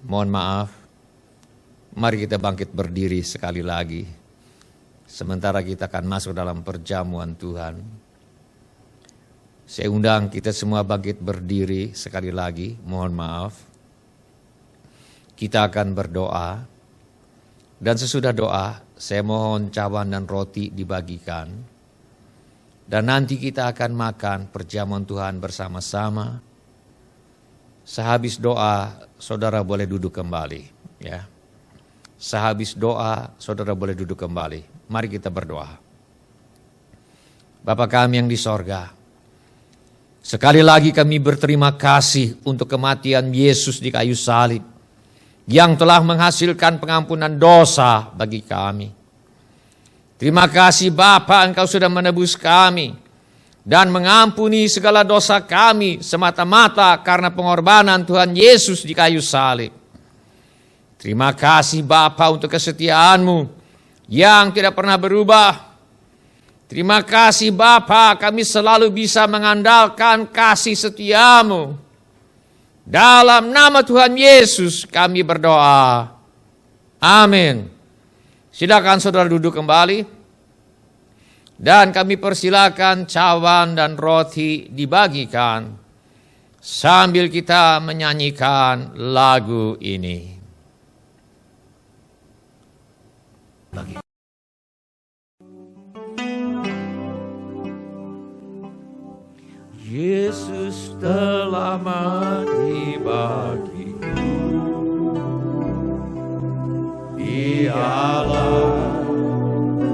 Mohon maaf, mari kita bangkit berdiri sekali lagi. Sementara kita akan masuk dalam perjamuan Tuhan. Saya undang kita semua bangkit berdiri sekali lagi, mohon maaf. Kita akan berdoa, dan sesudah doa saya mohon cawan dan roti dibagikan. Dan nanti kita akan makan perjamuan Tuhan bersama-sama. Sehabis doa, saudara boleh duduk kembali. Ya. Sehabis doa, saudara boleh duduk kembali. Mari kita berdoa. Bapa kami yang di sorga, sekali lagi kami berterima kasih untuk kematian Yesus di kayu salib, yang telah menghasilkan pengampunan dosa bagi kami. Terima kasih Bapa, Engkau sudah menebus kami dan mengampuni segala dosa kami semata-mata karena pengorbanan Tuhan Yesus di kayu salib. Terima kasih Bapa untuk kesetiaan-Mu yang tidak pernah berubah. Terima kasih Bapa, kami selalu bisa mengandalkan kasih setia-Mu. Dalam nama Tuhan Yesus kami berdoa. Amin. Silakan saudara duduk kembali. Dan kami persilakan cawan dan roti dibagikan sambil kita menyanyikan lagu ini. Yesus telah mati bagiku, Dialah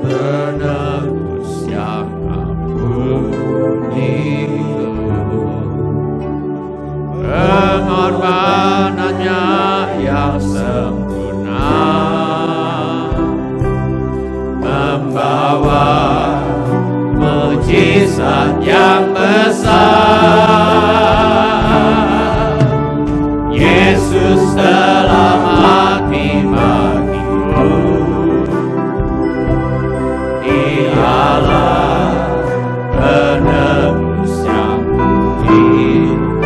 penebus yang ampuniku. Pengorbanannya yang sempurna membawa mujizat yang besar. Yesus telah mati bagiku, Dialah penebus yang berikanmu.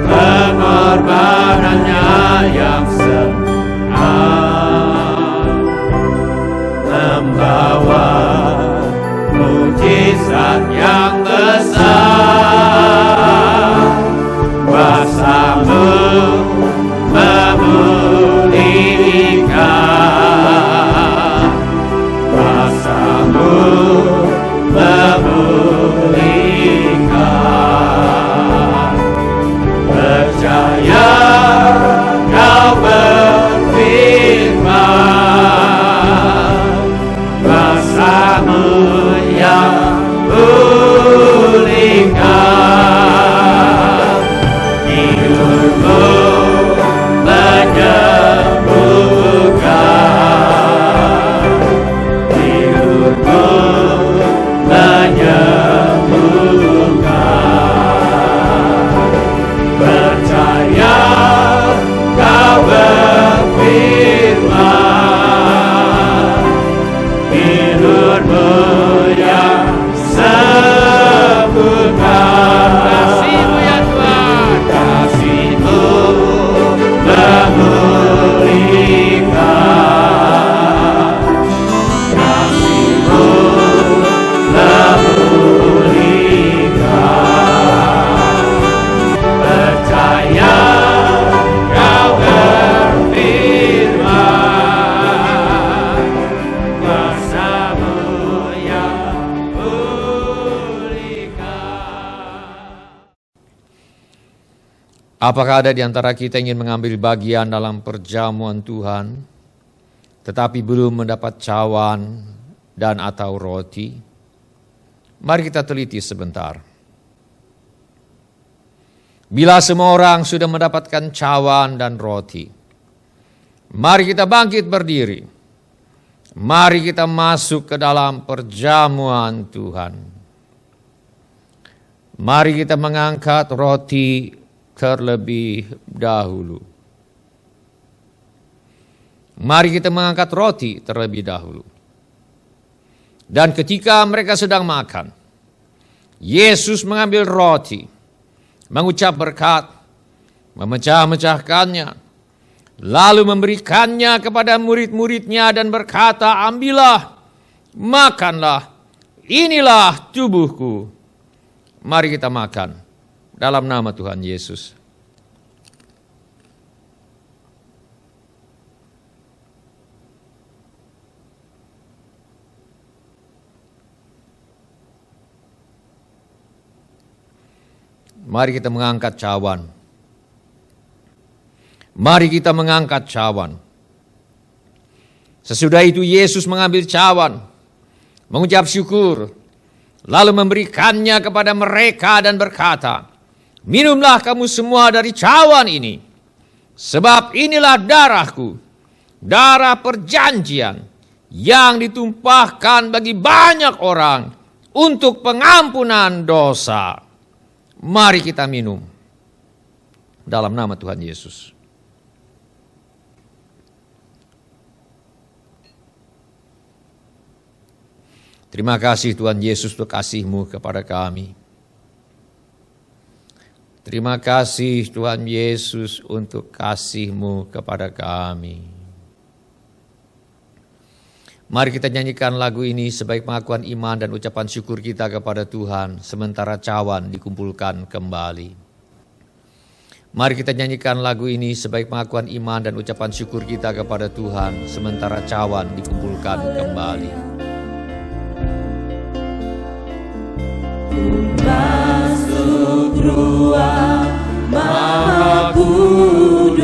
Pengorbanannya yang sempurna membawa mujizat yang besar. Kuasa-Mu memulihkan, Kuasa-Mu memulihkan. Percaya Kau berfirman, Kuasa-Mu yang pulihkan. Hidupmu menyembuhkan, hidupmu menyembuhkan. Percaya Kau berfirman, hidupmu yang sempurna. Kasih-Mu ya Tuhan, kasih-Mu memulihkan, kasih-Mu memulihkan. Percaya Kau berfirman, Kuasa-Mu yang pulihkan. Apakah ada di antara kita yang ingin mengambil bagian dalam perjamuan Tuhan, tetapi belum mendapat cawan dan atau roti? Mari kita teliti sebentar. Bila semua orang sudah mendapatkan cawan dan roti, mari kita bangkit berdiri. Mari kita masuk ke dalam perjamuan Tuhan. Mari kita mengangkat roti terlebih dahulu. Mari kita mengangkat roti terlebih dahulu. Dan ketika mereka sedang makan, Yesus mengambil roti, mengucap berkat, memecah-mecahkannya, lalu memberikannya kepada murid-muridnya dan berkata, ambillah, makanlah, inilah tubuhku. Mari kita makan dalam nama Tuhan Yesus. Mari kita mengangkat cawan. Mari kita mengangkat cawan. Sesudah itu Yesus mengambil cawan, mengucap syukur, lalu memberikannya kepada mereka dan berkata, "Minumlah kamu semua dari cawan ini, sebab inilah darahku, darah perjanjian yang ditumpahkan bagi banyak orang untuk pengampunan dosa. Mari kita minum dalam nama Tuhan Yesus." Terima kasih Tuhan Yesus untuk kasih-Mu kepada kami. Terima kasih Tuhan Yesus untuk kasih-Mu kepada kami. Mari kita nyanyikan lagu ini sebagai pengakuan iman dan ucapan syukur kita kepada Tuhan sementara cawan dikumpulkan kembali. Mari kita nyanyikan lagu ini sebagai pengakuan iman dan ucapan syukur kita kepada Tuhan sementara cawan dikumpulkan kembali. Masuk ruang Maha Kudus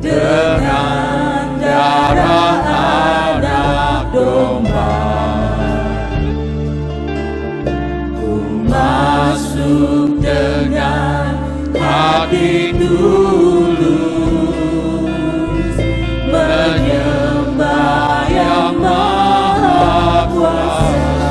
dengan darah anak domba. Ku masuk dengan hati tulus menyembah Yang Maha Kuasa.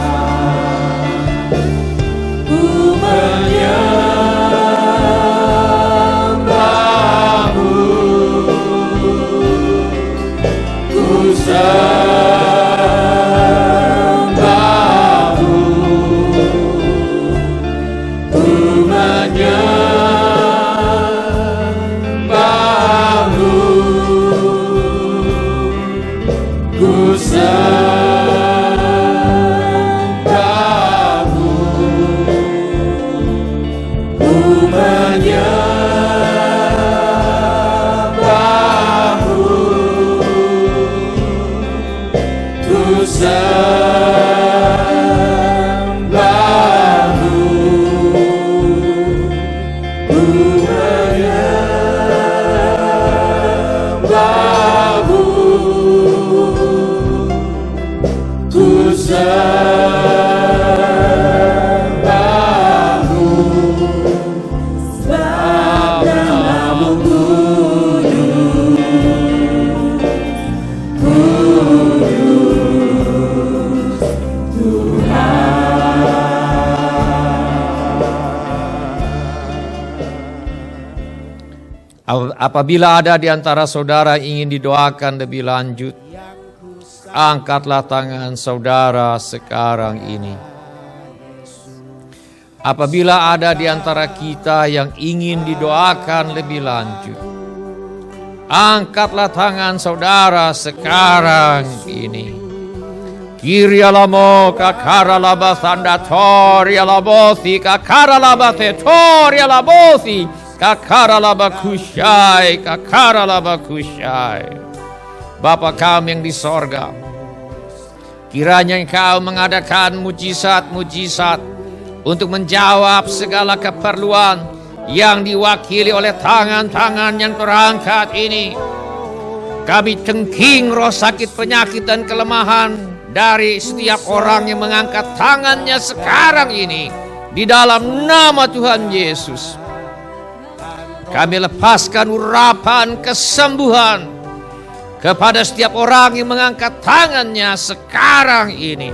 Apabila ada di antara saudara yang ingin didoakan lebih lanjut, angkatlah tangan saudara sekarang ini. Apabila ada di antara kita yang ingin didoakan lebih lanjut, angkatlah tangan saudara sekarang ini. Kirialamo kakaralaba sandatorialabosi kakaralabate torialabosi kakaralabakusyai. Bapa kami yang di sorga, kiranya Engkau mengadakan mujizat-mujizat untuk menjawab segala keperluan yang diwakili oleh tangan-tangan yang terangkat ini. Kami cengking roh sakit, penyakit dan kelemahan dari setiap orang yang mengangkat tangannya sekarang ini di dalam nama Tuhan Yesus. Kami lepaskan urapan kesembuhan kepada setiap orang yang mengangkat tangannya sekarang ini.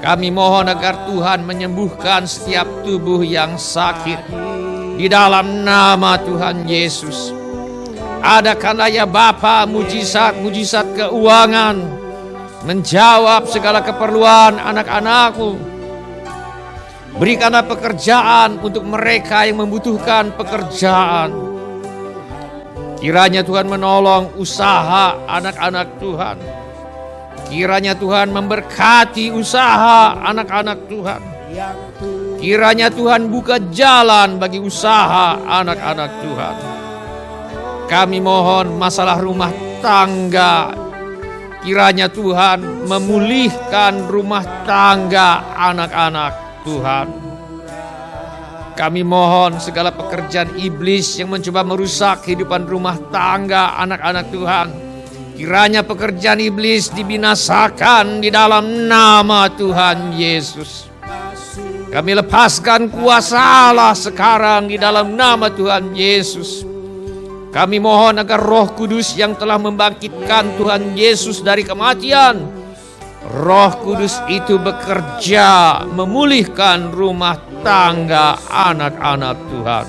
Kami mohon agar Tuhan menyembuhkan setiap tubuh yang sakit di dalam nama Tuhan Yesus. Adakanlah ya Bapa mujizat-mujizat keuangan, menjawab segala keperluan anak-anak-Mu. Berikanlah pekerjaan untuk mereka yang membutuhkan pekerjaan. Kiranya Tuhan menolong usaha anak-anak Tuhan. Kiranya Tuhan memberkati usaha anak-anak Tuhan. Kiranya Tuhan buka jalan bagi usaha anak-anak Tuhan. Kami mohon masalah rumah tangga, kiranya Tuhan memulihkan rumah tangga anak-anak Tuhan. Kami mohon segala pekerjaan iblis yang mencoba merusak kehidupan rumah tangga anak-anak Tuhan, kiranya pekerjaan iblis dibinasakan di dalam nama Tuhan Yesus. Kami lepaskan kuasa Allah sekarang di dalam nama Tuhan Yesus. Kami mohon agar Roh Kudus yang telah membangkitkan Tuhan Yesus dari kematian, Roh Kudus itu bekerja memulihkan rumah tangga anak-anak Tuhan.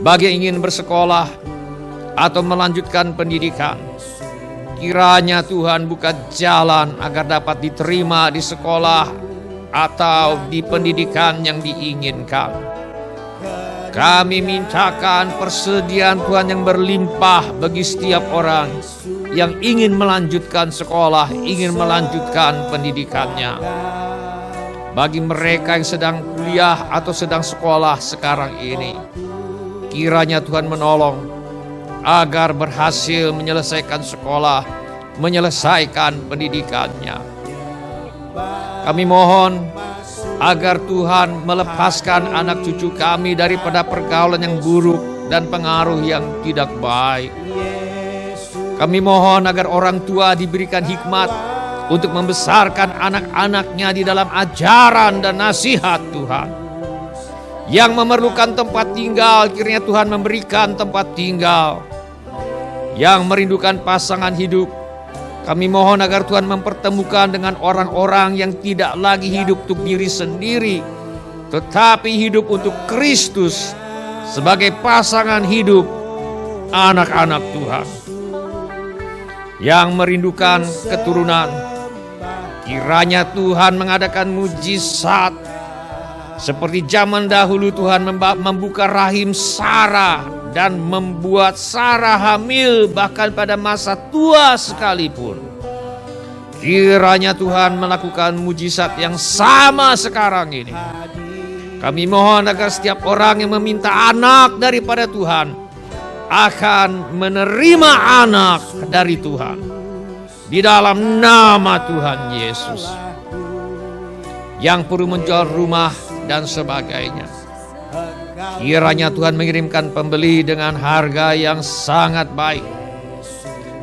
Bagi yang ingin bersekolah atau melanjutkan pendidikan, kiranya Tuhan buka jalan agar dapat diterima di sekolah atau di pendidikan yang diinginkan. Kami mintakan persediaan Tuhan yang berlimpah bagi setiap orang yang ingin melanjutkan sekolah, ingin melanjutkan pendidikannya. Bagi mereka yang sedang kuliah atau sedang sekolah sekarang ini, kiranya Tuhan menolong agar berhasil menyelesaikan sekolah, menyelesaikan pendidikannya. Kami mohon agar Tuhan melepaskan anak cucu kami daripada pergaulan yang buruk dan pengaruh yang tidak baik. Kami mohon agar orang tua diberikan hikmat untuk membesarkan anak-anaknya di dalam ajaran dan nasihat Tuhan. Yang memerlukan tempat tinggal, kiranya Tuhan memberikan tempat tinggal. Yang merindukan pasangan hidup, kami mohon agar Tuhan mempertemukan dengan orang-orang yang tidak lagi hidup untuk diri sendiri, tetapi hidup untuk Kristus sebagai pasangan hidup anak-anak Tuhan. Yang merindukan keturunan, kiranya Tuhan mengadakan mujizat seperti zaman dahulu Tuhan membuka rahim Sarah dan membuat Sarah hamil bahkan pada masa tua sekalipun. Kiranya Tuhan melakukan mujizat yang sama sekarang ini. Kami mohon agar setiap orang yang meminta anak daripada Tuhan akan menerima anak dari Tuhan di dalam nama Tuhan Yesus. Yang perlu menjual rumah dan sebagainya, kiranya Tuhan mengirimkan pembeli dengan harga yang sangat baik.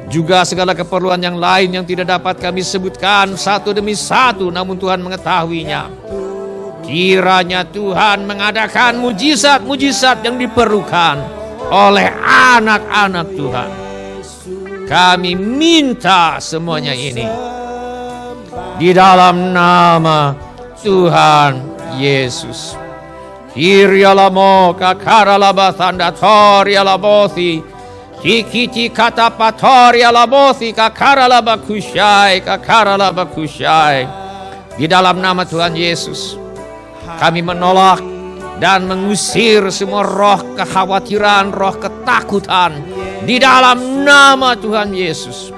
Juga segala keperluan yang lain yang tidak dapat kami sebutkan satu demi satu, namun Tuhan mengetahuinya. Kiranya Tuhan mengadakan mujizat-mujizat yang diperlukan oleh anak-anak Tuhan. Kami minta semuanya ini di dalam nama Tuhan Yesus. Hirialamo kakaralabathanda torialabothi kikiti katapatoриalabothi kakaralabakushai. Di dalam nama Tuhan Yesus, kami menolak dan mengusir semua roh kekhawatiran, roh ketakutan di dalam nama Tuhan Yesus.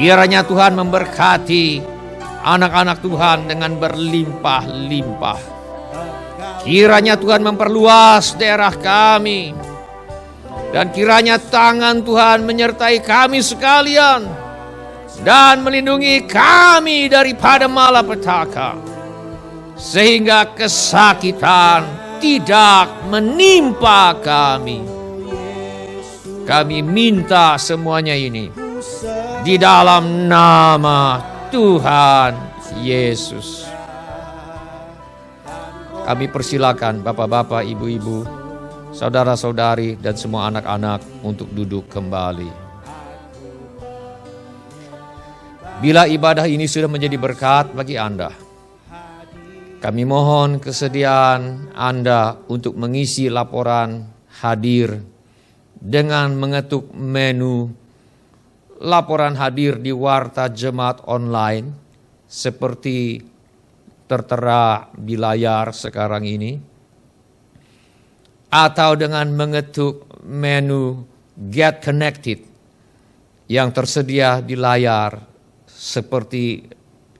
Kiranya Tuhan memberkati anak-anak Tuhan dengan berlimpah-limpah. Kiranya Tuhan memperluas daerah kami. Dan kiranya tangan Tuhan menyertai kami sekalian dan melindungi kami daripada malapetaka, sehingga kesakitan tidak menimpa kami. Kami minta semuanya ini di dalam nama Tuhan Yesus. Kami persilakan bapak-bapak, ibu-ibu, saudara-saudari, dan semua anak-anak untuk duduk kembali. Bila ibadah ini sudah menjadi berkat bagi Anda, kami mohon kesediaan Anda untuk mengisi laporan hadir dengan mengetuk menu laporan hadir di Warta Jemaat Online seperti tertera di layar sekarang ini, atau dengan mengetuk menu Get Connected yang tersedia di layar seperti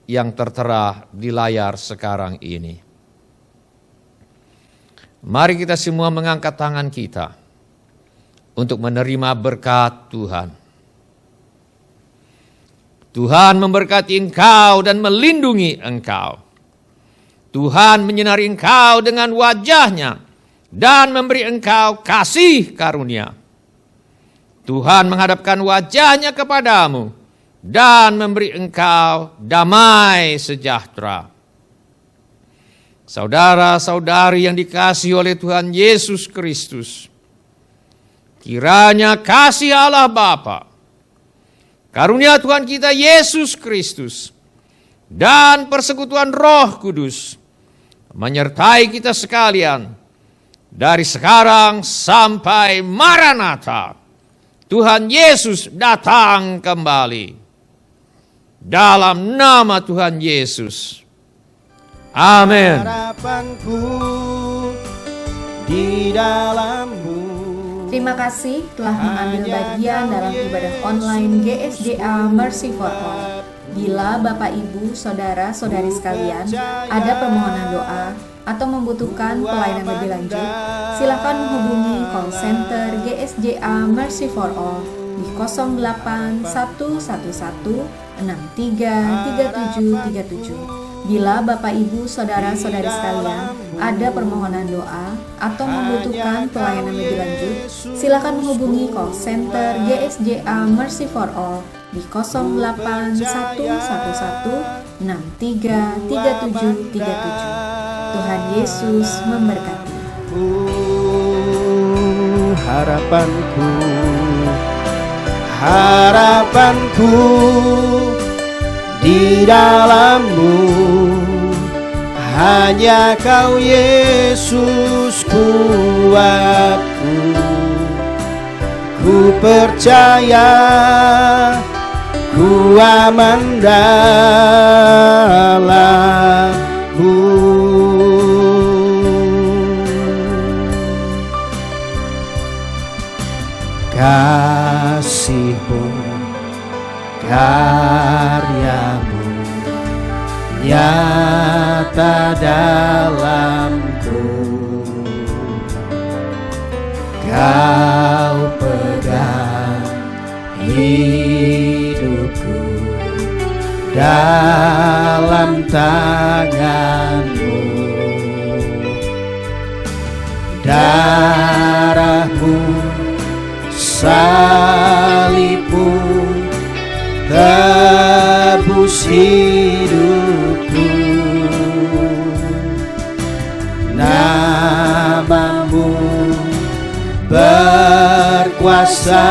yang tertera di layar sekarang ini. Mari kita semua mengangkat tangan kita untuk menerima berkat Tuhan. Tuhan memberkati engkau dan melindungi engkau. Tuhan menyinari engkau dengan wajah-Nya dan memberi engkau kasih karunia. Tuhan menghadapkan wajah-Nya kepadamu dan memberi engkau damai sejahtera. Saudara-saudari yang dikasihi oleh Tuhan Yesus Kristus, kiranya kasih Allah Bapa, karunia Tuhan kita Yesus Kristus, dan persekutuan Roh Kudus menyertai kita sekalian dari sekarang sampai Maranatha. Tuhan Yesus datang kembali. Dalam nama Tuhan Yesus. Amin. Harapanku di dalam-Mu. Terima kasih telah mengambil bagian dalam ibadah online GSJA Mercy for All. Bila Bapak, Ibu, Saudara, Saudari sekalian ada permohonan doa atau membutuhkan pelayanan lebih lanjut, silakan menghubungi call center GSJA Mercy for All di 08111633737. Bila Bapak, Ibu, Saudara, Saudari sekalian ada permohonan doa atau membutuhkan pelayanan lebih lanjut, silakan menghubungi call center GSJA Mercy for All di 08111633737. Tuhan Yesus memberkati. Harapanku, harapanku di dalam-Mu, hanya Kau Yesus kuatku. Ku percaya, ku aman dalam-Mu. Kasih-Mu, karya-Mu nyata dalamku. Kau pegang hidupku dalam tangan-Mu. Darah-Mu, salib-Mu tebus hidupku. Nama-Mu berkuasa,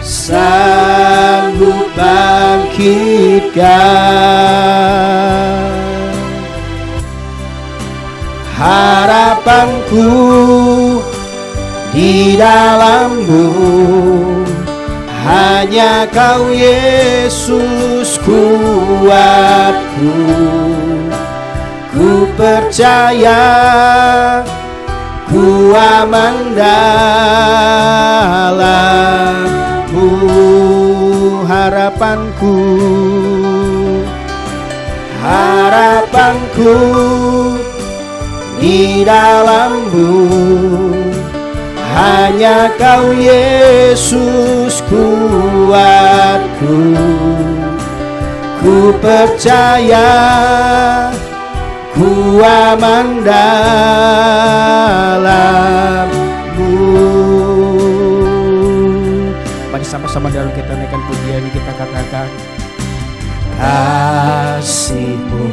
sanggup bangkitkan. Harapanku di dalam-Mu, hanya Kau Yesus kuatku. Ku percaya, ku aman dalam-Mu. Harapanku, harapanku di dalam-Mu, hanya Kau Yesus kuatku. Ku percaya, ku aman dalam-Mu. Mari sama-sama dalam kita naikkan pujian, kita katakan, kasih-Mu,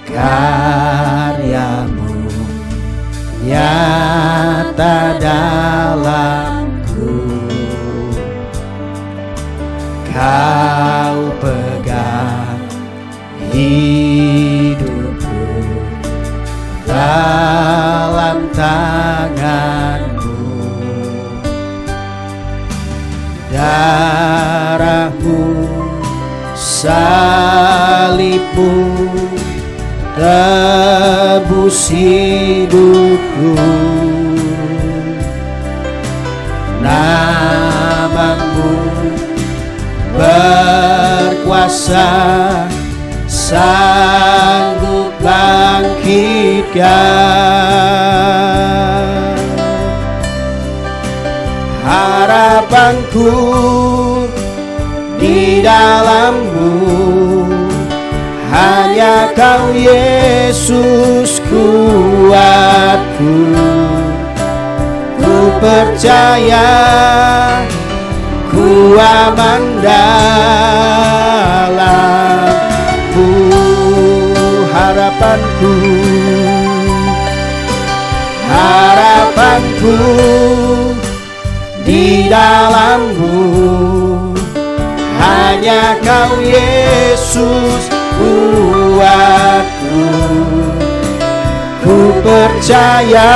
karya-Mu nyata dalamku. Kau pegang hidupku dalam tangan-Mu. Darah-Mu, salib-Mu tebus hidupku. Nama-Mu berkuasa, sanggup bangkitkan. Harapanku di dalam-Mu, hanya Kau Kau Yesus kuatku, ku percaya, ku aman dalam-Mu, harapanku, harapanku di dalam-Mu. Hanya Kau Yesus kuatku, ku percaya,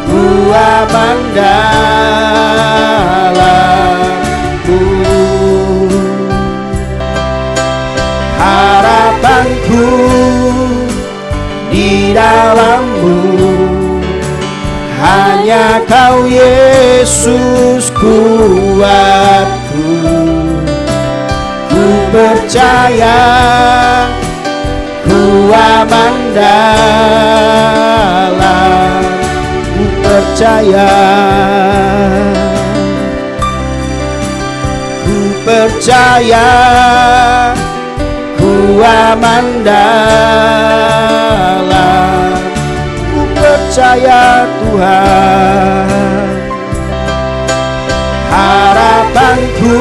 ku aman dalam-Mu. Harapanku di dalam-Mu, hanya Kau Yesus kuatku, ku percaya, ku aman dalam, ku percaya, ku percaya, ku aman dalam, ku percaya Tuhan. Harapanku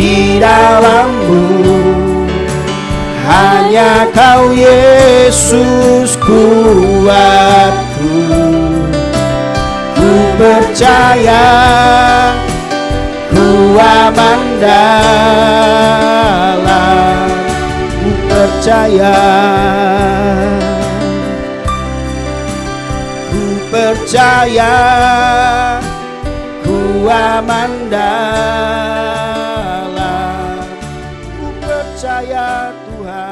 di dalam-Mu, hanya Kau Yesus kuatku, ku percaya, ku aman dalam, ku percaya, ku percaya, ku aman dalam, ku percaya Tuhan.